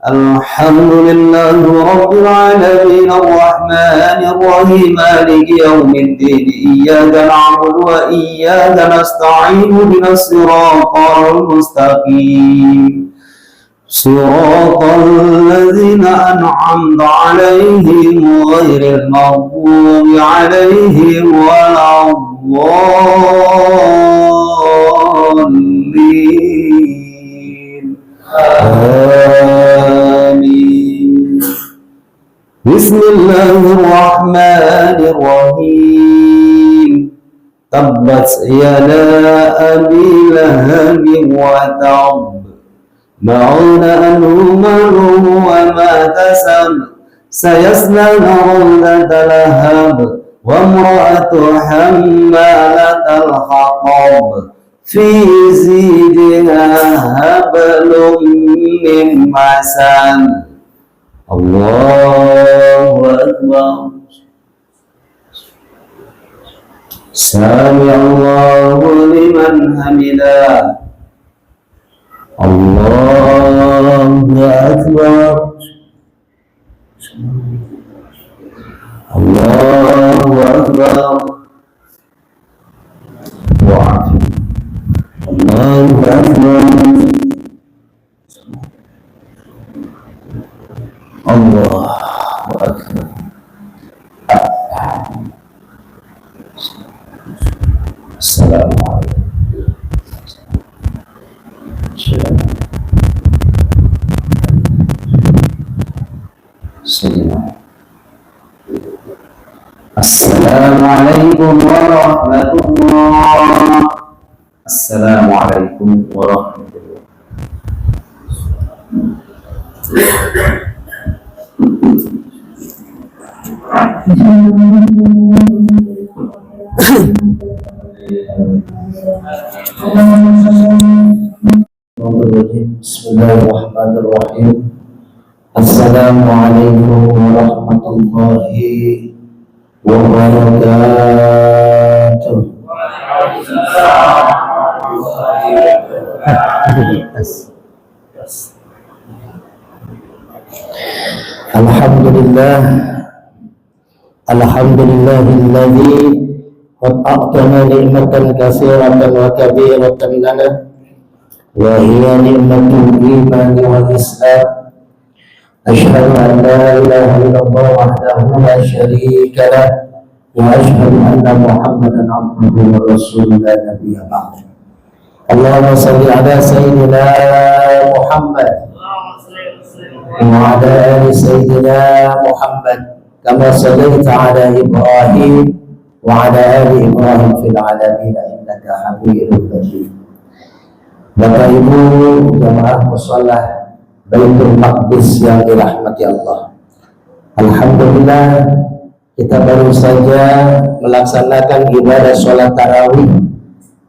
الحمد لله رب العالمين الرحمن الرحيم مالك يوم الدين إياك نعبد وإياك نستعين اهدنا الصراط المستقيم صراط الذين أنعمت عليهم غير المغضوب عليهم ولا الضالين آمين بسم الله الرحمن الرحيم تبت يدا أبي لهب وتب ما أغنى عنه ماله وما كسب سيصلى نارا ذات لهب وامرأته حمالة الحطب في زيدها حبل من مسد الله أكبر سمع الله لمن حمده الله أكبر الله أكبر وعافية الله أكبر الله أكبر السلام عليكم السلام عليكم ورحمة الله السلام عليكم ورحمة الله Bismillahirrahmanirrahim. Assalamualaikum warahmatullahi wabarakatuh. Alhamdulillah, alhamdulillahilladzi qad a'tana ni'matan katsiratan wa kabiratan lana wa hiya ni'matul iman wal islam. Asyhadu an la ilaha illallah wahdahu la syarika lah wa asyhadu anna Muhammadan abduhu wa rasuluhu la nabiyya ba'dahu. Allahumma shalli ala sayyidina Muhammad wa ala ali sayyidina Muhammad kama shallaita ala Ibrahim wa ala ali Ibrahim fil alamin innaka Hamidum Majid. Bapak Ibu jamaah mushallah Baitul Maqdis yang dirahmati Allah, alhamdulillah kita baru saja melaksanakan ibadah sholat tarawih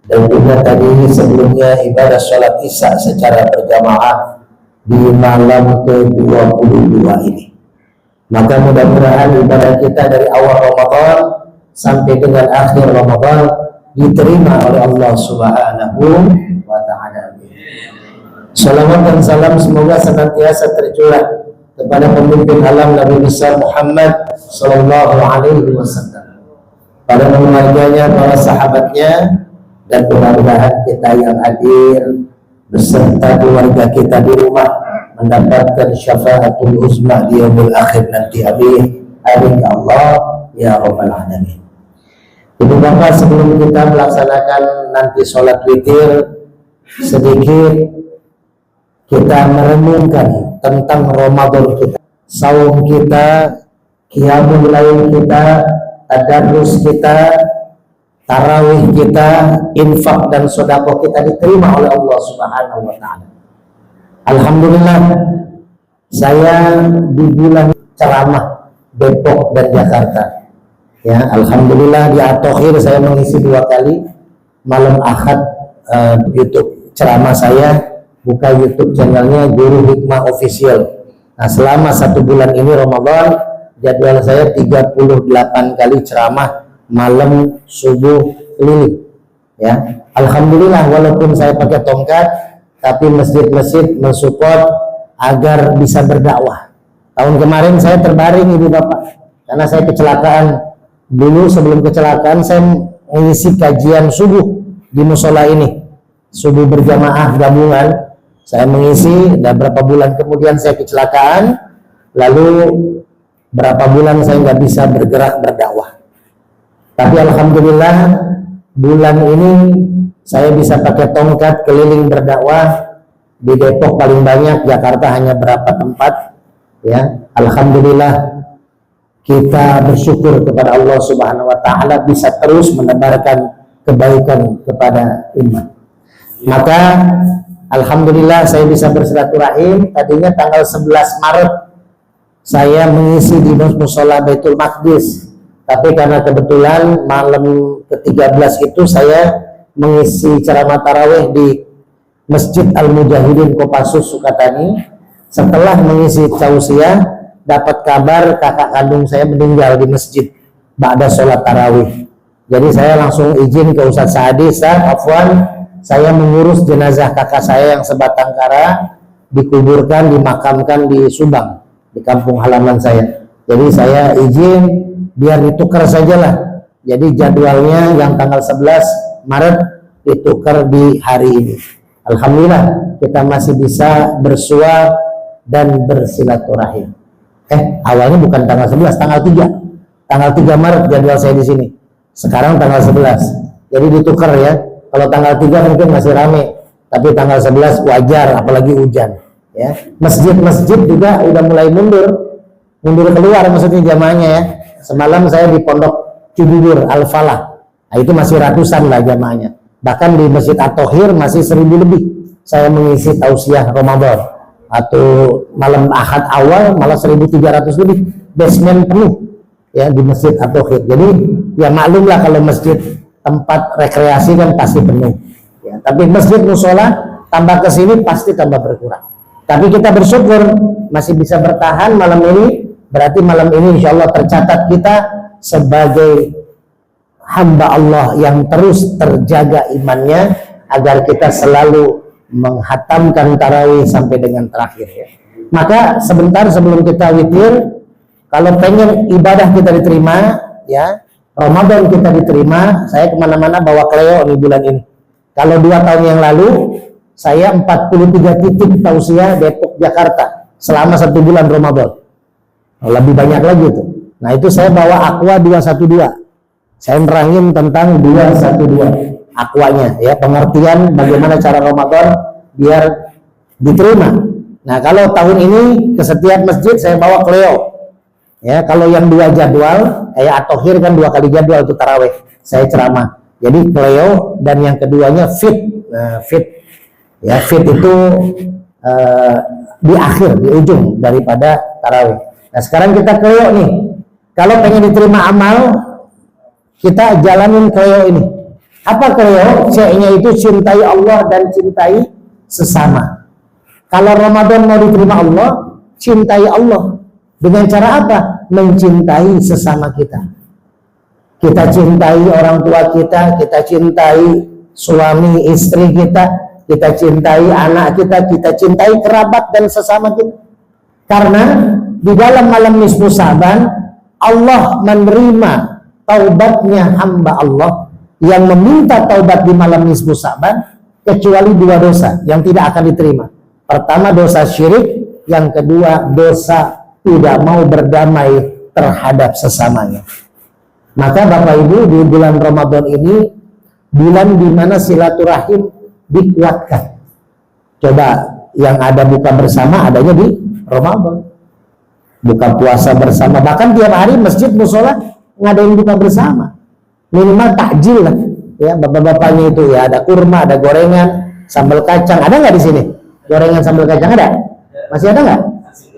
dan juga tadi sebelumnya ibadah sholat isya secara berjamaah di malam ke-22 ini. Maka mudah-mudahan ibadah kita dari awal Ramadan sampai dengan akhir Ramadan diterima oleh Allah Subhanahu wa ta'ala. Salawat dan salam semoga senantiasa tercurah kepada pemimpin alam Nabi besar Muhammad sallallahu alaihi wasallam, para keluarganya, para sahabatnya, dan mudah-mudahan kita yang hadir beserta keluarga kita di rumah mendapatkan syafaatul uzma di yaumil akhir nanti. Amin amin ya Allah ya rabbal alamin. Ibu bapak, sebelum kita melaksanakan nanti sholat witir, sedikit kita merenungkan tentang Ramadan kita, saum kita, qiyamul lail kita, tadarrus kita, tarawih kita, infak dan sedekah kita diterima oleh Allah Subhanahu wa ta'ala. Alhamdulillah, saya di bulan ceramah Depok dan Jakarta. Ya, alhamdulillah di Atokhir saya mengisi 2 kali malam Ahad YouTube ceramah saya. Buka YouTube channelnya Guru Hikmah Official. Nah, selama 1 bulan ini Ramadan, jadwal saya 38 kali ceramah malam subuh keliling. Ya, alhamdulillah walaupun saya pakai tongkat, tapi masjid-masjid mensupport agar bisa berdakwah. Tahun kemarin saya terbaring ibu bapak, karena saya kecelakaan. Dulu sebelum kecelakaan saya mengisi kajian subuh di musola ini, subuh berjamaah gabungan. Saya mengisi, dan berapa bulan kemudian saya kecelakaan, lalu berapa bulan saya nggak bisa bergerak berdakwah. Tapi alhamdulillah bulan ini saya bisa pakai tongkat keliling berdakwah di Depok paling banyak, Jakarta hanya berapa tempat. Ya, alhamdulillah kita bersyukur kepada Allah Subhanahu wa taala bisa terus menebarkan kebaikan kepada umat. Maka alhamdulillah saya bisa bersilaturahim. Tadinya tanggal 11 Maret saya mengisi di Mushola Baitul Maqdis, tapi karena kebetulan malam ke-13 itu saya mengisi ceramah tarawih di Masjid Al-Mujahidin Kopassus Sukatani. Setelah mengisi tausiah, dapat kabar kakak kandung saya meninggal di masjid ba'da sholat tarawih. Jadi saya langsung izin ke Ustadz Saadi, Afwan, saya mengurus jenazah kakak saya yang sebatang kara dikuburkan, dimakamkan di Subang, di kampung halaman saya. Jadi saya izin biar ditukar sajalah. Jadi jadwalnya yang tanggal 11 Maret ditukar di hari ini. Alhamdulillah kita masih bisa bersua dan bersilaturahim. Awalnya bukan tanggal 11, tanggal 3. Tanggal 3 Maret jadwal saya di sini. Sekarang tanggal 11. Jadi ditukar ya. Kalau tanggal 3 mungkin masih rame, tapi tanggal 11 wajar apalagi hujan, ya. Masjid-masjid juga udah mulai mundur keluar maksudnya jamaahnya ya. Semalam saya di Pondok Cibubur Al-Falah. Nah, itu masih ratusan lah jamaahnya. Bahkan di Masjid At-Thohir masih 1000 lebih. Saya mengisi tausiah Ramadan. Atau malam Ahad awal malah 1300 lebih, basement penuh ya di Masjid At-Thohir. Jadi ya maklumlah kalau masjid tempat rekreasi kan pasti penuh ya. Tapi masjid musola tambah ke sini pasti tambah berkurang. Tapi kita bersyukur masih bisa bertahan malam ini. Berarti malam ini insya Allah tercatat kita sebagai hamba Allah yang terus terjaga imannya agar kita selalu menghatamkan tarawih sampai dengan terakhir ya. Maka sebentar sebelum kita witir, kalau pengen ibadah kita diterima ya, Ramadan kita diterima, saya kemana-mana bawa Cleo di bulan ini. Kalau 2 tahun yang lalu saya 43 titik tausiah Depok Jakarta selama 1 bulan Ramadan. Lebih banyak lagi itu. Nah itu saya bawa Aqua 212. Saya nerangin tentang 212. Aquanya ya, pengertian bagaimana cara Ramadan biar diterima. Nah kalau tahun ini ke setiap masjid saya bawa Cleo ya. Kalau yang 2 jadwal kayak At-Thohir kan 2 kali jadwal itu tarawih saya ceramah, jadi Cleo, dan yang keduanya fit. Nah, fit ya, fit itu di akhir, di ujung daripada tarawih. Nah sekarang kita Cleo nih, kalau pengen diterima amal kita jalanin Cleo ini. Apa Cleo? C-nya itu cintai Allah dan cintai sesama. Kalau Ramadan mau diterima Allah, cintai Allah. Dengan cara apa? Mencintai sesama kita. Kita cintai orang tua kita cintai suami istri kita cintai anak kita cintai kerabat dan sesama kita. Karena di dalam malam nisfu Sa'ban, Allah menerima taubatnya hamba Allah yang meminta taubat di malam nisfu Sa'ban, kecuali 2 dosa yang tidak akan diterima. Pertama dosa syirik, yang kedua dosa tidak mau berdamai terhadap sesamanya. Maka Bapak Ibu, di bulan Ramadan ini bulan di mana silaturahim dikuatkan. Coba yang ada buka bersama adanya di Ramadan. Buka puasa bersama, bahkan tiap hari masjid musola ngadain buka bersama. Minimal takjil lah ya, bapak-bapaknya itu ya, ada kurma, ada gorengan, sambal kacang. Ada nggak di sini gorengan sambal kacang? Ada? Masih ada nggak?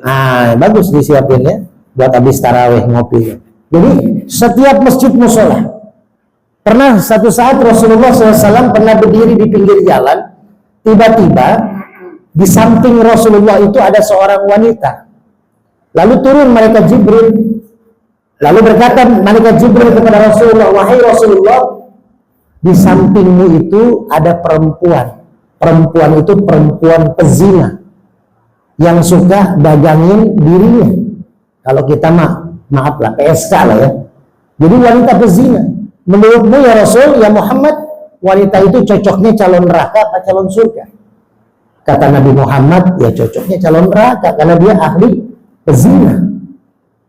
Nah bagus disiapin ya buat habis tarawih ngopi. Jadi setiap masjid musola. Pernah satu saat Rasulullah SAW pernah berdiri di pinggir jalan, tiba-tiba di samping Rasulullah itu ada seorang wanita. Lalu turun malaikat Jibril. Lalu berkata malaikat Jibril kepada Rasulullah, wahai Rasulullah, di sampingmu itu ada perempuan. Perempuan itu perempuan pezina yang suka dagangin dirinya. Kalau kita maaf lah, PSK lah ya. Jadi wanita pezina. Menurutmu ya Rasul, ya Muhammad, wanita itu cocoknya calon neraka atau calon surga? Kata Nabi Muhammad, ya cocoknya calon neraka karena dia ahli pezina.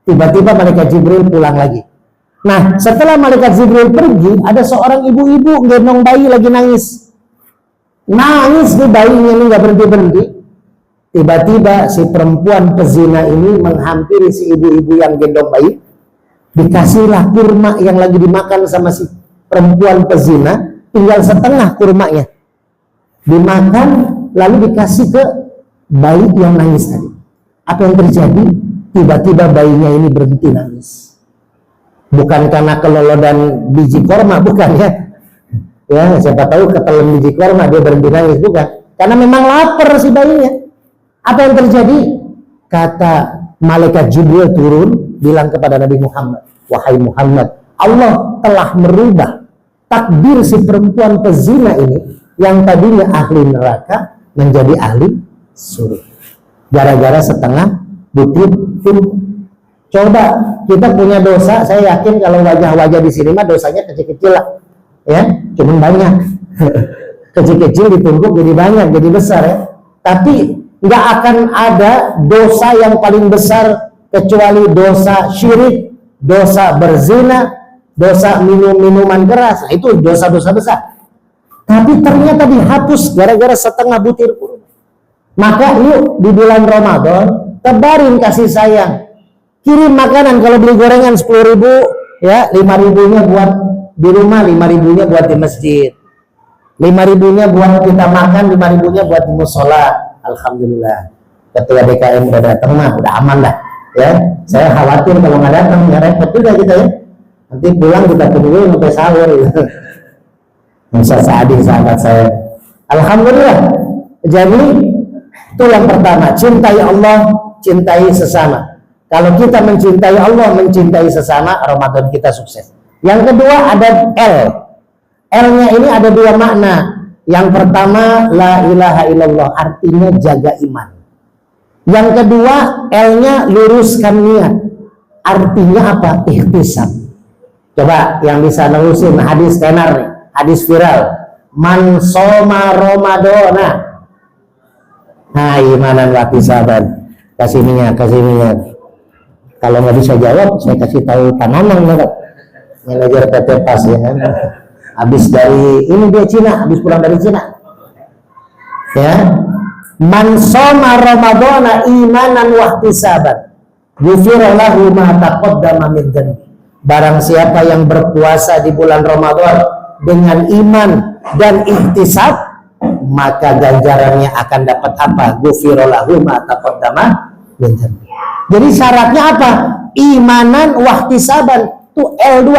Tiba-tiba malaikat Jibril pulang lagi. Nah, setelah malaikat Jibril pergi, ada seorang ibu-ibu gendong bayi lagi nangis. Nangis nih bayinya ini nggak berhenti-berhenti. Tiba-tiba si perempuan pezina ini menghampiri si ibu-ibu yang gendong bayi, Dikasihlah kurma yang lagi dimakan sama si perempuan pezina, tinggal setengah kurmanya. Dimakan, lalu dikasih ke bayi yang nangis tadi. Apa yang terjadi? Tiba-tiba bayinya ini berhenti nangis. Bukan karena kelolodan biji korma, bukan ya. Ya, siapa tahu ketelan biji korma dia berhenti nangis, bukan. Karena memang lapar si bayinya. Apa yang terjadi? Kata malaikat Jibril turun, bilang kepada Nabi Muhammad, wahai Muhammad, Allah telah merubah takdir si perempuan pezina ini yang tadinya ahli neraka menjadi ahli surga. Gara-gara setengah butir kurma. Coba kita punya dosa, saya yakin kalau wajah-wajah di sini mah dosanya kecil-kecil lah, ya, cuman banyak. Kecil-kecil ditumpuk jadi banyak, jadi besar ya. Tapi nggak akan ada dosa yang paling besar kecuali dosa syirik, dosa berzina, dosa minum minuman keras. Nah, itu dosa-dosa besar. Tapi ternyata dihapus gara-gara setengah butir kurma. Maka yuk di bulan Ramadan tebarin kasih sayang. Kirim makanan, kalau beli gorengan 10.000, ya 5.000-nya buat di rumah, 5.000-nya buat di masjid, 5.000-nya buat kita makan, 5.000-nya buat di musola. Alhamdulillah, ketua DKM udah datang mah, udah aman lah. Ya, saya khawatir kalau nggak datang, ya repot juga kita ya. Nanti pulang kita tungguin sampai sahur. Gitu. Ustaz Saadi sahabat saya. Alhamdulillah. Jadi itu yang pertama, cintai Allah, cintai sesama. Kalau kita mencintai Allah, mencintai sesama, Ramadan kita sukses. Yang kedua ada L. L-nya ini ada dua makna. Yang pertama, la ilaha illallah, artinya jaga iman. Yang kedua, L-nya luruskan niat. Artinya apa? Ikhtisab. Coba yang bisa nerusin hadis tenar nih, hadis viral. Man soma Ramadana. Nah, imanan wa ihtisaban. Kasih minyak. Kalau nggak bisa jawab, saya kasih tahu tanaman nih, manajer PT Pas ya kan. Habis dari ini dia Cina, habis pulang dari Cina. Ya. Man shoma Ramadhana imanan wa ihtisaban, ghufira lahu ma taqaddama min dhanbi. Barang siapa yang berpuasa di bulan Ramadan dengan iman dan ihtisab, maka ganjarannya akan dapat apa? Ghufira lahu ma taqaddama min dhanbi. Jadi syaratnya apa? Imanan wahtisaban. Itu L2.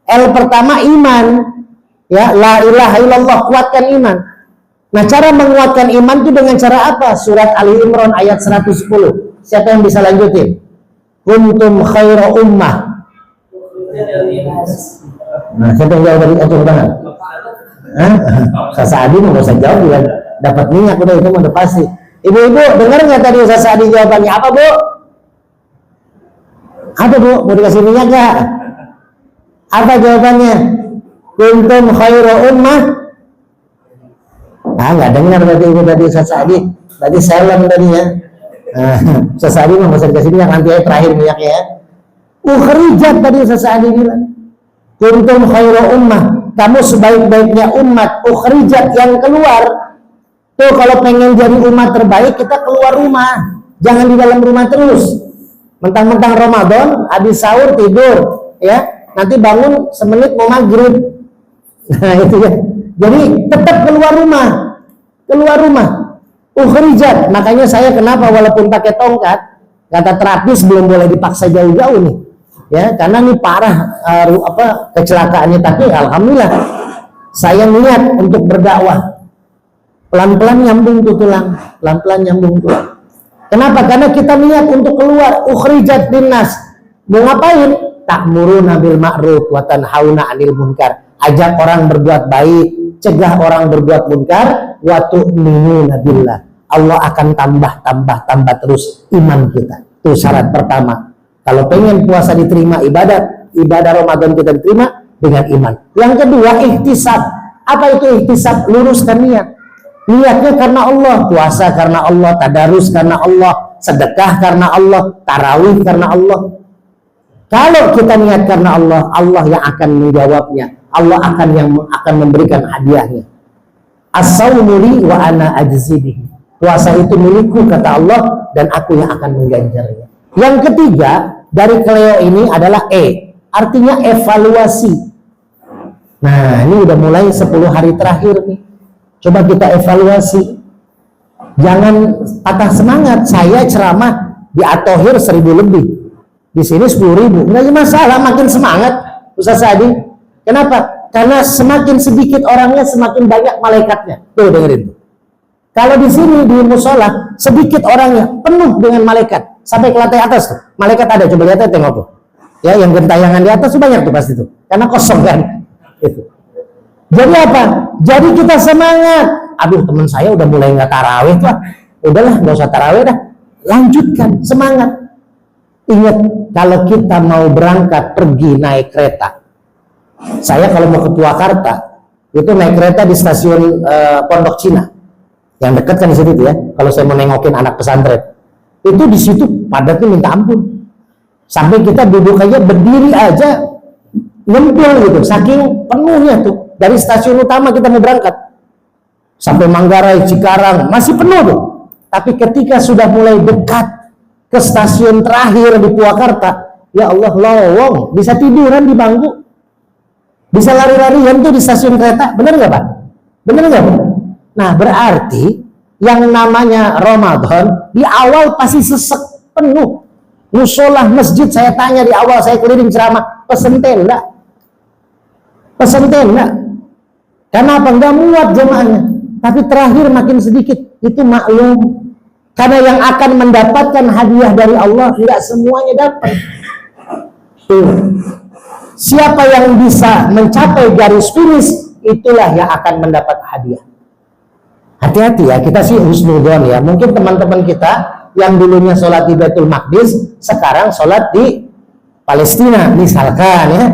L pertama iman. Ya, la ilaha illallah, kuatkan iman. Nah, cara menguatkan iman itu dengan cara apa? Surat Ali Imran ayat 110. Siapa yang bisa lanjutin? Kuntum khaira ummah. Nah, siapa yang jawab dari acung tangan? Ustaz Saadi mau usah jawab juga. Dapat minyak udah, itu udah pasti. Ibu-ibu, dengar nggak tadi Ustaz Saadi jawabannya apa, Bu? Apa, Bu? Mau dikasih minyak nggak? Apa jawabannya? Kuntum khairu ummah. Nggak dengar tadi ibu tadi Ustaz Saadi. Tadi salam tadi ya. Ustaz Saadi mau bisa dikasih minyak, nanti terakhir minyaknya ya. Ukhrijat tadi Ustaz Saadi bilang. Kuntum khairu ummah. Kamu sebaik-baiknya umat. Ukhrijat yang keluar. Tuh kalau pengen jadi umat terbaik, kita keluar rumah. Jangan di dalam rumah terus. Mentang-mentang Ramadan, habis sahur tidur, ya. Nanti bangun semenit mau maghrib. Nah itu ya. Jadi tetap keluar rumah. Ukhrijat. Makanya saya kenapa walaupun pakai tongkat, kata terapis belum boleh dipaksa jauh-jauh nih. Ya, karena ini parah kecelakaannya, tapi alhamdulillah saya niat untuk berdakwah. Pelan-pelan nyambung tuh tulang. Kenapa? Karena kita niat untuk keluar. Ukhrijat linnas. Mau ngapain? Ta'muruna bil ma'ruf wa tanhauna 'anil munkar. Ajak orang berbuat baik, cegah orang berbuat munkar, wa tu'minuna billah. Allah akan tambah terus iman kita. Itu syarat pertama. Kalau pengen puasa diterima, ibadah Ramadan kita diterima dengan iman. Yang kedua, ihtisab. Apa itu ihtisab? Luruskan niat. Niatnya karena Allah, puasa karena Allah, tadarus karena Allah, sedekah karena Allah, tarawih karena Allah. Kalau kita niat karena Allah, Allah yang akan menjawabnya. Allah akan memberikan hadiahnya. As-sawmu li wa ana ajzi bihi. Puasa itu milikku kata Allah dan aku yang akan mengganjarnya. Yang ketiga dari keleo ini adalah E. artinya evaluasi. Nah, ini udah mulai 10 hari terakhir nih. Coba kita evaluasi. Jangan patah semangat. Saya ceramah di At-Thohir 1000 lebih. Di sini 10.000. Nggak ada masalah, makin semangat Ustaz Adi. Kenapa? Karena semakin sedikit orangnya, semakin banyak malaikatnya. Tuh dengerin. Kalau di sini di musola sedikit orangnya, penuh dengan malaikat sampai ke lantai atas tuh. Malaikat ada, coba lihat aja, tengok tuh. Ya, yang gentayangan di atas tuh banyak tuh pasti tuh. Karena kosong kan. Itu. Jadi apa? Jadi kita semangat. Aduh, teman saya udah mulai nggak tarawih tuh. Udahlah, nggak usah tarawih dah. Lanjutkan, semangat. Ingat, kalau kita mau berangkat pergi naik kereta, saya kalau mau ke Purwakarta itu naik kereta di stasiun Pondok Cina, yang dekat kan di situ ya. Kalau saya mau nengokin anak pesantren, itu di situ padatnya minta ampun. Sampai kita duduk aja, berdiri aja nyempil gitu, saking penuhnya tuh. Dari stasiun utama kita mau berangkat sampai Manggarai, Cikarang masih penuh tuh. Tapi ketika sudah mulai dekat ke stasiun terakhir di Purwakarta, ya Allah, lowong, bisa tiduran di bangku, bisa lari-larian tuh di stasiun kereta. Bener nggak Pak? Bener nggak Pak? Nah, berarti yang namanya Ramadan di awal pasti sesek penuh. Musola, masjid, saya tanya di awal saya keliling ceramah, pesen tenda. Pesen tenda. Karena apa? Nggak muat jemaahnya. Tapi terakhir makin sedikit. Itu maklum. Karena yang akan mendapatkan hadiah dari Allah tidak semuanya dapat. Tuh. Siapa yang bisa mencapai garis finish, itulah yang akan mendapat hadiah. Hati-hati ya, kita sih husnudzon ya. Mungkin teman-teman kita yang dulunya sholat di Baitul Maqdis, sekarang sholat di Palestina, misalkan ya.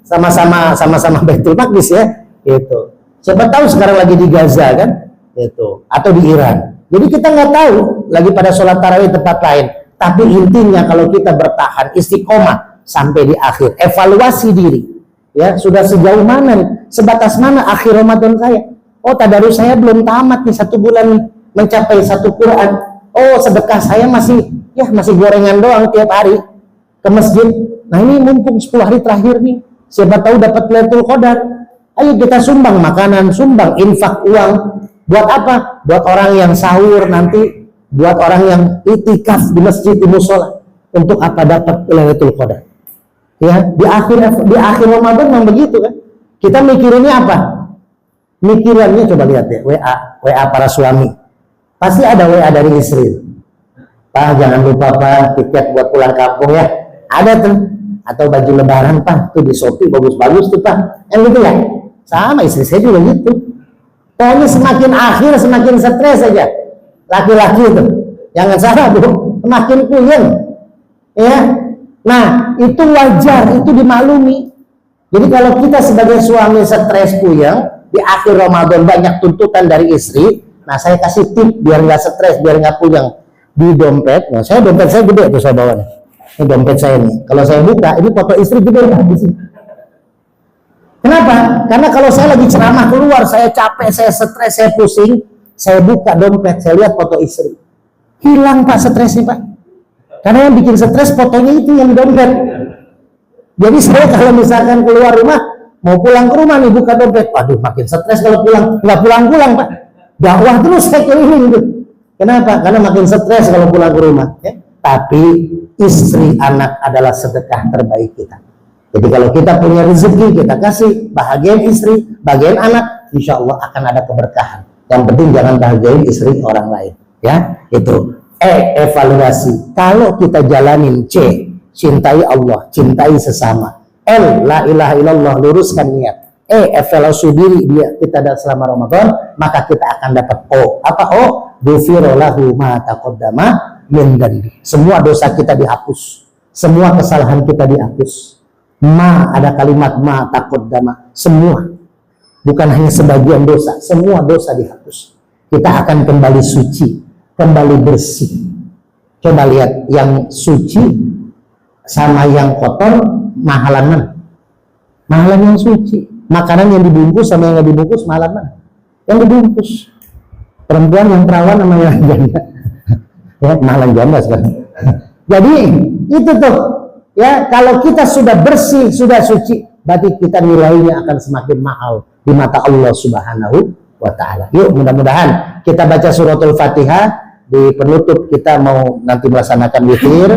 Sama-sama Baitul Maqdis ya. Itu. Siapa tahu sekarang lagi di Gaza kan? Itu. Atau di Iran. Jadi kita nggak tahu lagi pada sholat tarawih tempat lain. Tapi intinya kalau kita bertahan istiqomah sampai di akhir, evaluasi diri, ya sudah sejauh mana, sebatas mana akhir Ramadan saya. Oh, tadarus saya belum tamat nih 1 bulan nih, mencapai 1 Quran. Oh, sedekah saya masih gorengan doang tiap hari ke masjid. Nah ini mumpung 10 hari terakhir nih, siapa tahu dapat Lailatul Qadar. Ayo kita sumbang makanan, sumbang infak uang. Buat apa? Buat orang yang sahur nanti, buat orang yang itikaf di masjid, di musola. Untuk apa? Dapat Lailatul Qadar. Ya, di akhir Ramadan memang begitu kan. Kita mikirinnya apa? Mikirannya coba lihat ya, WA para suami. Pasti ada WA dari istri. Pak, jangan lupa Pak, tiket buat pulang kampung ya. Ada tuh. Atau baju lebaran Pak, tuh di Shopee bagus-bagus tuh Pak. Yang gitu ya. Sama istri saya juga gitu. Pokoknya semakin akhir semakin stres aja. Laki-laki itu. Jangan salah Bu, semakin puyeng. Ya. Nah, itu wajar, itu dimaklumi. Jadi kalau kita sebagai suami stres puyeng, di akhir Ramadan banyak tuntutan dari istri, nah saya kasih tip biar nggak stres, biar nggak puyeng. Di dompet, nah dompet saya gede tuh saya bawa nih. Ini dompet saya nih. Kalau saya buka, ini foto istri gede di sini. Kenapa? Karena kalau saya lagi ceramah keluar, saya capek, saya stres, saya pusing, saya buka dompet, saya lihat foto istri. Hilang Pak stresnya Pak. Karena yang bikin stres fotonya itu yang di dompet. Jadi saya kalau misalkan keluar rumah, mau pulang ke rumah nih buka dompet, waduh makin stres kalau pulang, nggak pulang-pulang Pak. Dakwah terus saya keliling gitu. Kenapa? Karena makin stres kalau pulang ke rumah. Ya? Tapi istri anak adalah sedekah terbaik kita. Jadi kalau kita punya rezeki, kita kasih bahagian istri, bagian anak, insya Allah akan ada keberkahan. Yang penting jangan bahagiain istri orang lain. Ya, itu. Evaluasi. Kalau kita jalanin C, cintai Allah, cintai sesama. L, la ilaha illallah, luruskan niat. Evaluasi diri dia kita selama Ramadan, maka kita akan dapat O. Apa O? Ghufira lahu ma taqaddama min dhanbi. Semua dosa kita dihapus. Semua kesalahan kita dihapus. Ma, ada kalimat ma taqaddama. Semua. Bukan hanya sebagian dosa, semua dosa dihapus. Kita akan kembali suci, kembali bersih. Coba lihat yang suci sama yang kotor, mahalan mana? Mahalan yang suci. Makanan yang dibungkus sama yang nggak dibungkus, mahalan mana? Yang dibungkus. Perempuan yang perawan sama yang janda. Ya, mahalan janda sekarang. Jadi itu tuh, Ya, kalau kita sudah bersih, sudah suci, berarti kita nilainya akan semakin mahal di mata Allah Subhanahu wa ta'ala. Yuk, mudah-mudahan kita baca suratul Fatihah. Di penutup kita mau nanti melaksanakan witir.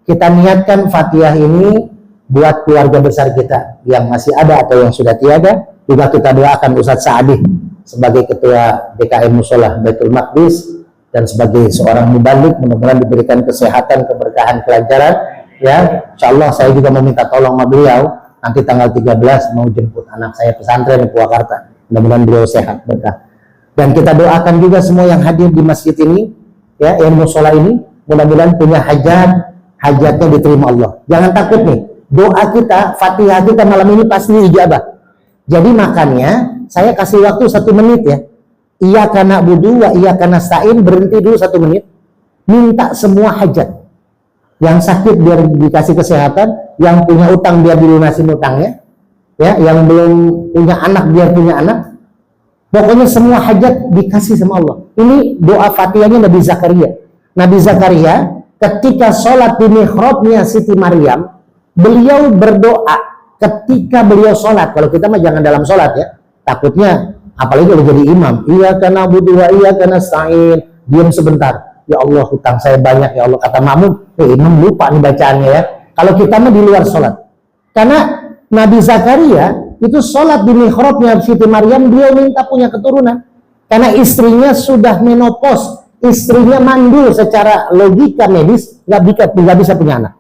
Kita niatkan Fatihah ini buat keluarga besar kita yang masih ada atau yang sudah tiada. Juga kita doakan Ustadz Sa'adi sebagai ketua DKM Musola Baitul Maqdis dan sebagai seorang mubalik, mudah-mudahan diberikan kesehatan, keberkahan, kelancaran. Ya, insyaallah saya juga meminta tolong sama beliau. Nanti tanggal 13 mau jemput anak saya pesantren di Purwakarta. Mudah-mudahan beliau sehat, berkah. Dan kita doakan juga semua yang hadir di masjid ini, ya, yang musola ini, mudah-mudahan punya hajat, hajatnya diterima Allah. Jangan takut nih, doa kita, Fatihah kita malam ini pasti ijabah. Jadi makanya saya kasih waktu 1 menit ya. Iyyaka na'budu wa iyyaka nasta'in, berhenti dulu 1 menit. Minta semua hajat. Yang sakit biar dikasih kesehatan, yang punya utang biar dilunasin utangnya, ya, yang belum punya anak biar punya anak. Pokoknya semua hajat dikasih sama Allah. Ini doa Fatihahnya Nabi Zakaria. Nabi Zakaria ketika sholat di mihrabnya Siti Maryam, beliau berdoa ketika beliau sholat. Kalau kita mah jangan dalam sholat ya, takutnya apalagi kalau jadi imam. Iyyaka na'budu wa iyyaka nasta'in. Diam sebentar. Ya Allah, hutang saya banyak ya Allah, kata makmum. Imam lupa nih bacaannya ya. Kalau kita mah di luar sholat. Karena Nabi Zakaria itu sholat di mihrabnya Siti Maryam, beliau minta punya keturunan. Karena istrinya sudah menopause, istrinya mandul, secara logika medis nggak bisa punya anak.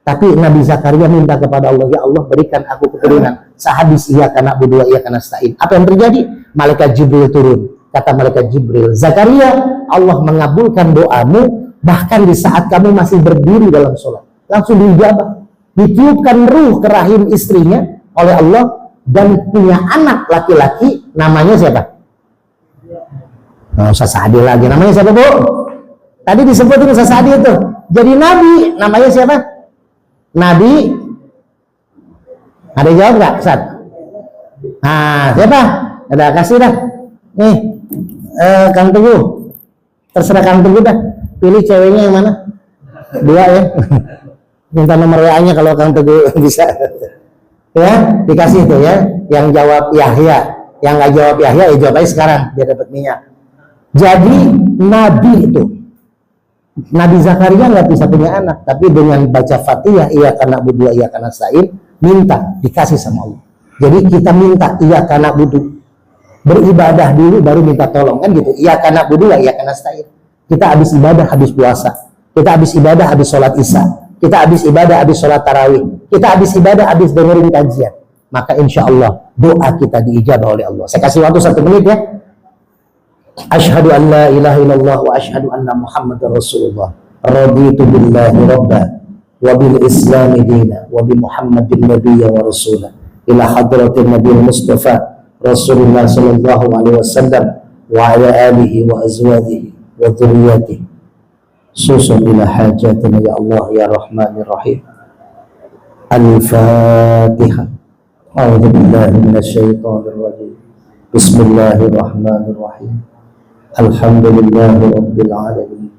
Tapi Nabi Zakaria minta kepada Allah, ya Allah berikan aku keturunan. Sehabis iyyaka na'budu wa iyyaka nasta'in. Apa yang terjadi? Malaikat Jibril turun. Kata malaikat Jibril, Zakaria, Allah mengabulkan doamu bahkan di saat kamu masih berdiri dalam sholat. Langsung dijawab, ditiupkan ruh ke rahim istrinya oleh Allah dan punya anak laki-laki. Namanya siapa? Nggak usah Sa'adi lagi. Namanya siapa, Bu? Tadi disebutin Ustaz Sa'adi itu. Jadi Nabi, namanya siapa? Nabi. Ada yang jawab nggak, Ustaz? Nah, siapa? Ada, kasih dah. Nih, Kang Teguh. Terserah Kang Teguh dah. Pilih ceweknya yang mana? 2 ya. Minta nomor WA-nya kalau Kang Teguh bisa. Ya, dikasih itu ya. Yang jawab Yahya. Yang nggak jawab Yahya, ya jawab aja sekarang biar dapat minyak. Jadi Nabi itu, Nabi Zakaria nggak bisa punya anak, tapi dengan baca Fatihah, iyyaka na'budu wa iyyaka nasta'in, minta dikasih sama Allah. Jadi kita minta iyyaka na'budu, beribadah dulu baru minta tolong, kan gitu. Iyyaka na'budu wa iyyaka nasta'in. Kita habis ibadah, habis puasa. Kita habis ibadah, habis sholat isya. Kita habis ibadah, habis sholat tarawih. Kita habis ibadah, habis dengerin kajian. Maka insya Allah doa kita diijabah oleh Allah. Saya kasih waktu 1 menit ya. Asyhadu an la ilaha illallah wa asyhadu anna Muhammadar Rasulullah. Raditu billahi rabba wa bil islami dina wa bi Muhammadin nabiyya wa rasulah. Ila hadratin nabiyil Mustafa Rasulullah sallallahu alaihi wasallam wa ala alihi wa azwajihi wa dhurriyyatihi. Susun ila hajatina ya Allah ya Rahmanir Rahim. Al-Fatihah. A'udzu billahi minasyaitonir rajim. Bismillahirrahmanirrahim. Alhamdulillahi rabbil alamin.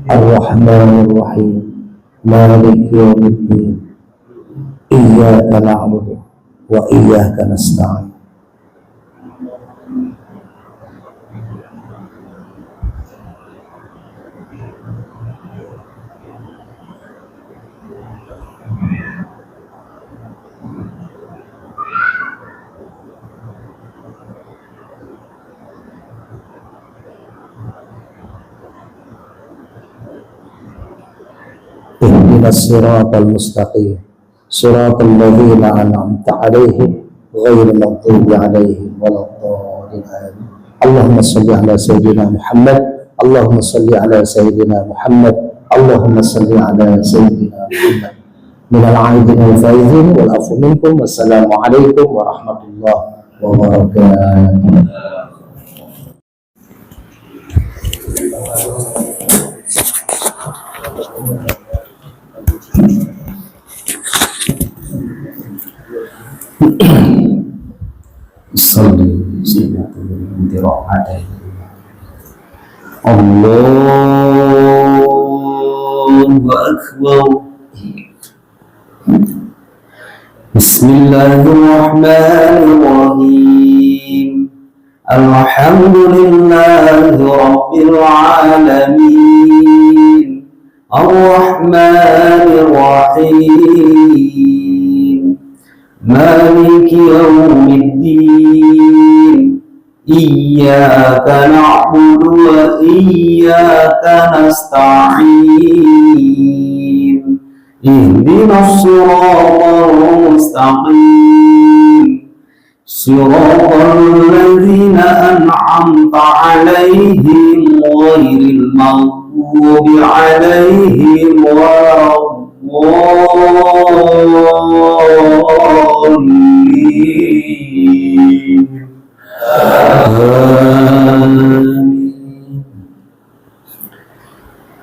Ar-Rahmanir Rahim. Maliki yaumiddin. Iyyaka na'budu wa iyyaka nasta'in. اهدنا الصراط المستقيم صراط الذين أنعمت عليهم غير المغضوب عليهم ولا الضالين آمين. اللهم صل على سيدنا محمد. اللهم صل على سيدنا محمد. اللهم صل على سيدنا محمد. من العائدين والفائزين والعفو منكم والسلام عليكم ورحمة الله وبركاته. صلي صلاة الانذراء عليه. الله أكبر. Bismillahirrahmanirrahim. Alhamdulillahi Rabbil Alamin. Ar-Rahmanir Rahim. Maliki Yawmiddin. Iyyaka na'budu wa iyyaka nasta'in. Ihdinas siratal mustaqim. Siratal ladzina an'amta 'alaihim ghairil maghdubi 'alaihim waladdallin.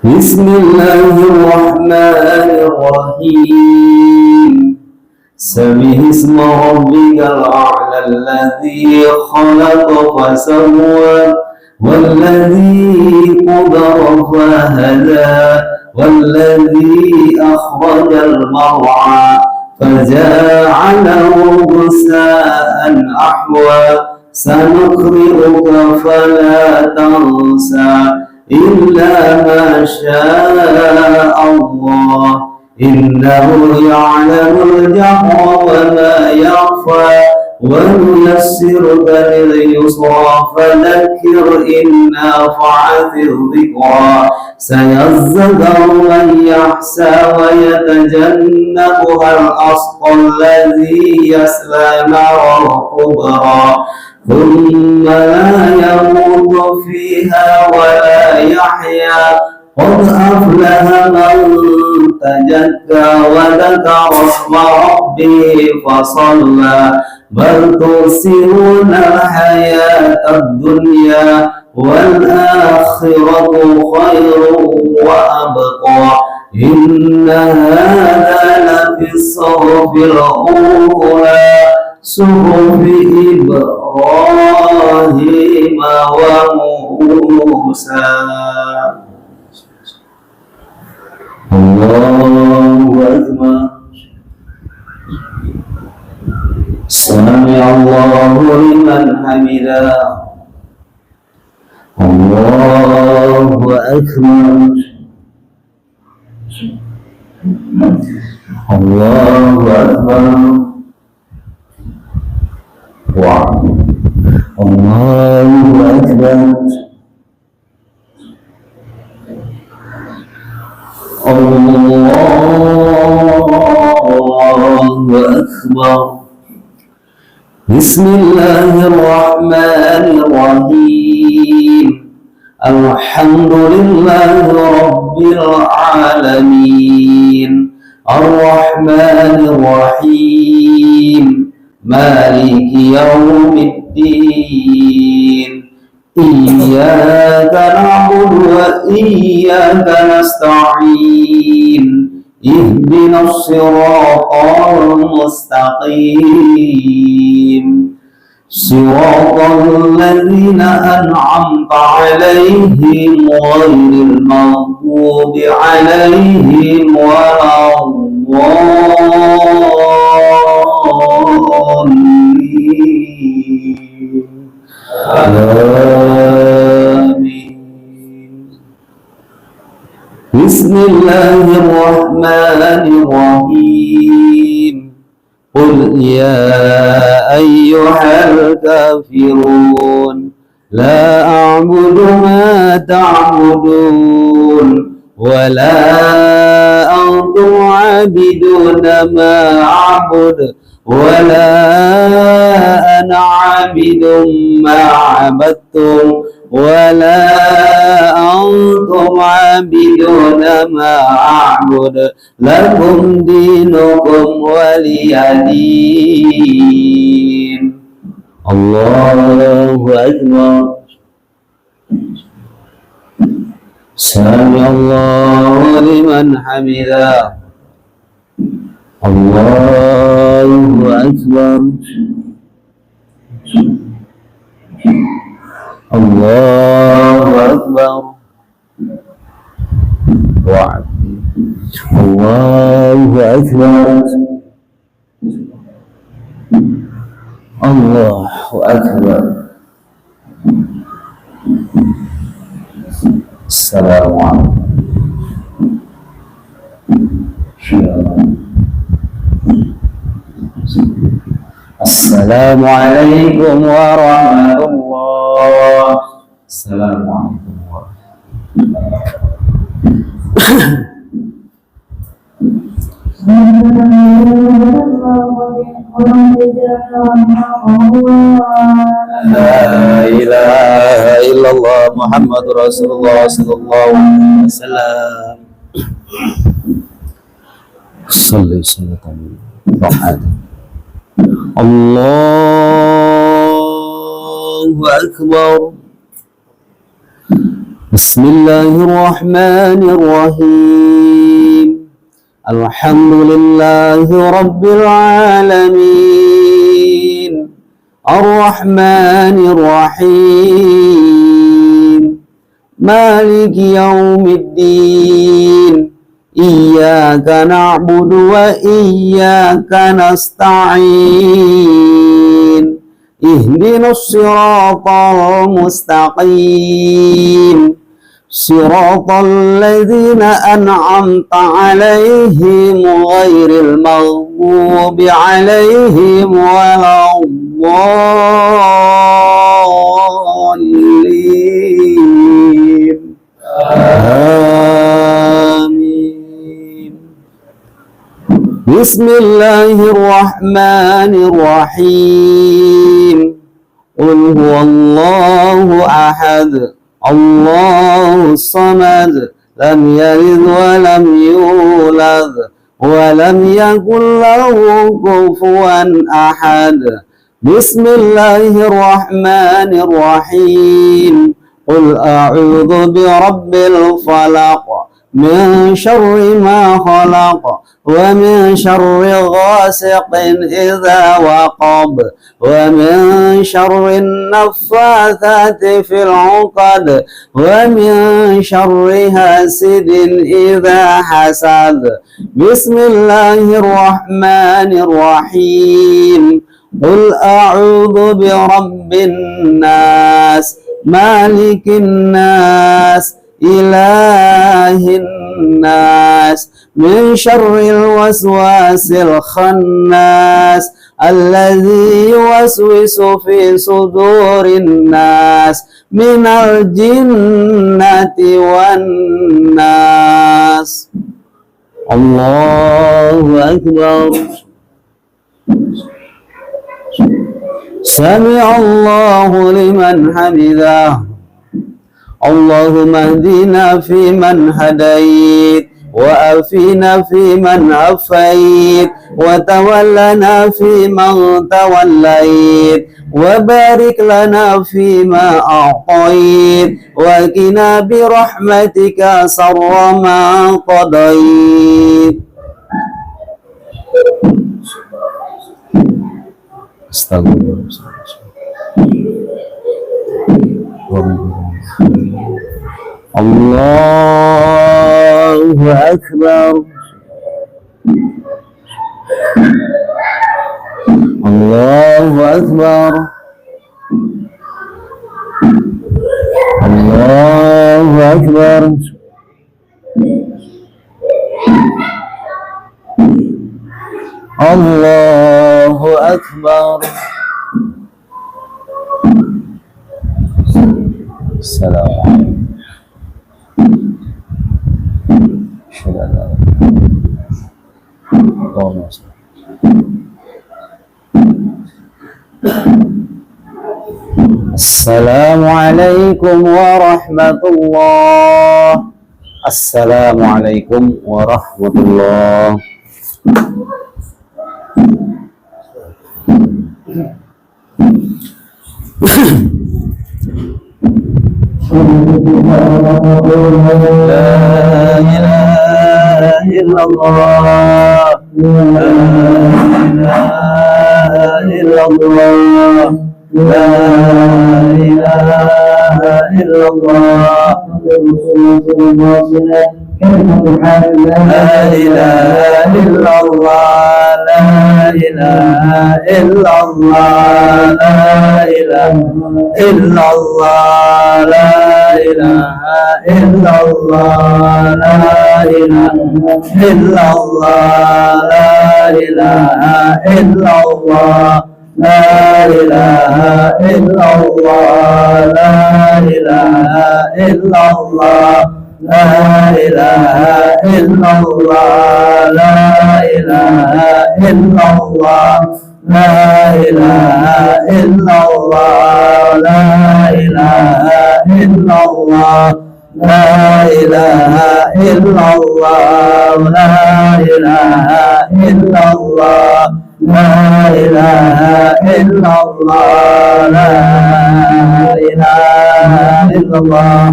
Bismillahirrahmanirrahim. Sabih isma rabbikal a'la alladhi khalaqa fasawwa walladhi qadara fahada walladhi akhrajal mar'a faja'alahu ghusaan ahwa sanuqri'uka fala tansa illa ma syaa Allah innahu ya'lamul jahra wa ma yakhfa wa nuyassiruka lil yusra fadhakkir in nafa'atil dhikra sayazzakaru man yahsa wa yatajannabuha al-ashqa alladhi yasla naral kubra ثم لا يموت فيها ولا يحيا قد أفلح من تزكى وذكر اسم ربه فصلى بل تؤثرون الحياة الدنيا والآخرة خير وأبقى إن هذا لفي الصحف الأولى صحف إبراهيم وموسى. الله أكبر. سمع الله لمن حمده. الله أكبر. الله أكبر. الله أكبر. الله أكبر. بسم الله الرحمن الرحيم. الحمد لله رب العالمين. الرحمن الرحيم. مالك يوم الدين. إياك نعبد وإياك نستعين. اهدنا الصراط المستقيم. صراط الذين أنعمت عليهم غير المغضوب عليهم ولا الضالين. آمين. بسم الله الرحمن الرحيم. قل يا أيها الكافرون لا أعبد ما تعبدون ولا أنتم عابدون ما أعبد ولا أنا عابد ما عبدتم ولا أنتم عابدون ما أعبد لكم دينكم ولي دين. الله أكبر. سمع الله لمن حمده. الله أكبر. الله أكبر. الله أكبر. Allahu Akbar. Assalamualaikum. Assalamualaikum warahmatullahi. Assalamualaikum La ilaha illallah Muhammadur Rasulullah sallallahu alaihi wasallam. Salli salatan Allahu Akbar. Bismillahirrahmanirrahim. Alhamdulillahi Rabbil Alamin. Ar-Rahmanir Rahim. Maliki Yaumiddin. Iyyaka na'budu wa iyyaka nasta'in. Ihdinas siratal mustaqim. Siratal ladzina an'amta 'alaihim ghairil maghdubi 'alaihim waladdallin. Amin. Bismillahirrahmanirrahim. Qul huwallahu ahad. Allahu samad, lam yalid wa lam yulad wa lam yakul lahu kufuwan ahad. Bismillahirrahmanirrahim. Qul a'udzu birabbil falaq min syarri ma khalaq wa min syarri ghasiqin idza waqab wa min syarri naffatsati fil 'uqad wa min syarri hasidin idza hasad. Bismillahirrahmanirrahim. Qul a'udzu birabbin nas malikin nas ilahin nas min syarril waswasil khannas alladzi yuwaswisu fi sudurin nas minal jinnati wan nas. Allahu Akbar. Sami'allahu liman hamidah. Allahumma hdina fi man hadait wa afina fi man afait wa tawallana fi man tawallait wa barik lana fi ma a'tait wa qina bi rahmatika sarra ma qadait. Astagfirullah. Allahu Akbar. Allahu Akbar. Allahu Akbar. Allahu Akbar. Assalamualaikum. Assalamualaikum warahmatullahi. Assalamualaikum warahmatullahi. La ilaha illallah. La ilaha illallah. La ilaha إلا الله لا إله إلا الله لا إله إلا الله لا إله إلا الله لا إله إلا الله لا إله إلا الله لا إله إلا الله لا إله إلا الله لا إله إلا الله لا إله إلا الله لا إله إلا الله لا إله إلا الله لا إله إلا الله لا إله إلا الله لا إله إلا الله لا إله إلا الله لا إله إلا الله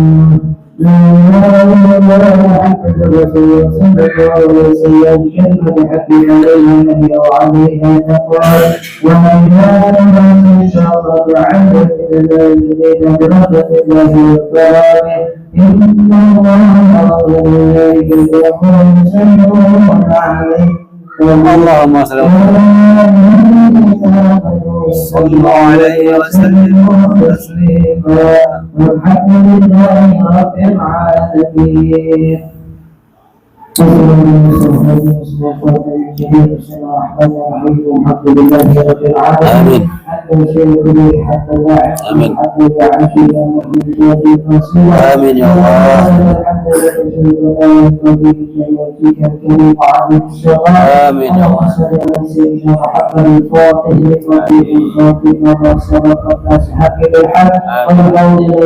اللهم صل صلى الله عليه وسلم تسليما والحمد لله رب العالمين. آمين. آمين يا الله. آمين يا الله. آمين.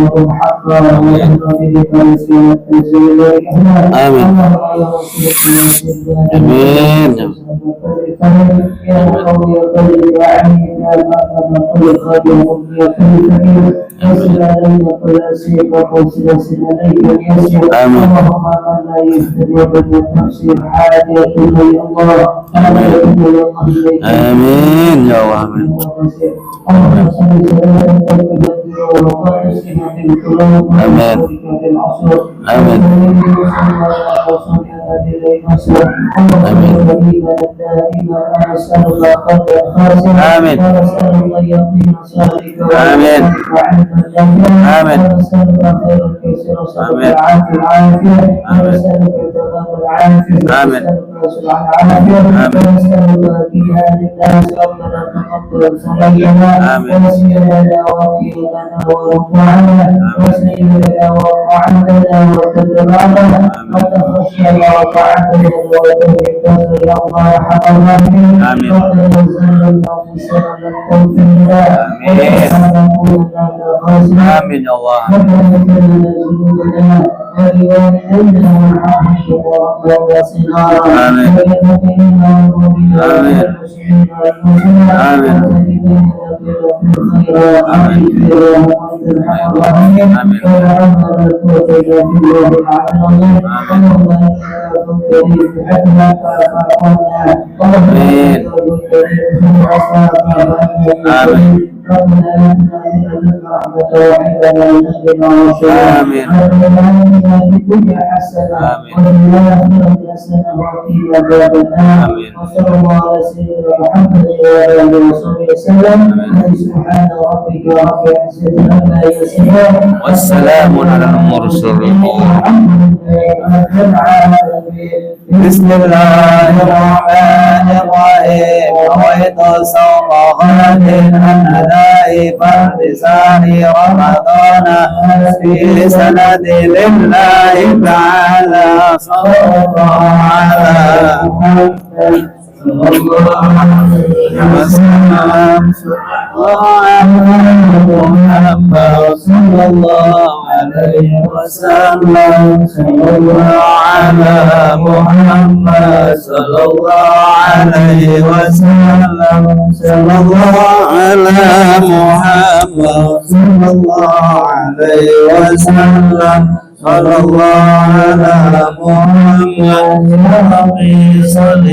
آمين. آمين يا الله. آمين. آمين. آمين. آمين. آمين. آمين يا الله. والسلام على المرسلين. بسم الله الرحمن الرحيم. نويت صوم غد عن أداء فرض ثاني رمضان في سند لله تعالى صلى الله على محمد صلى الله عليه وسلم. محمد صلى الله عليه وسلم. صلى الله على محمد صلى الله عليه وسلم. صلى الله على محمد صلى الله عليه وسلم. صلى الله على محمد ربي صل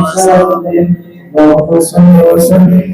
وسلم وبارك وسلم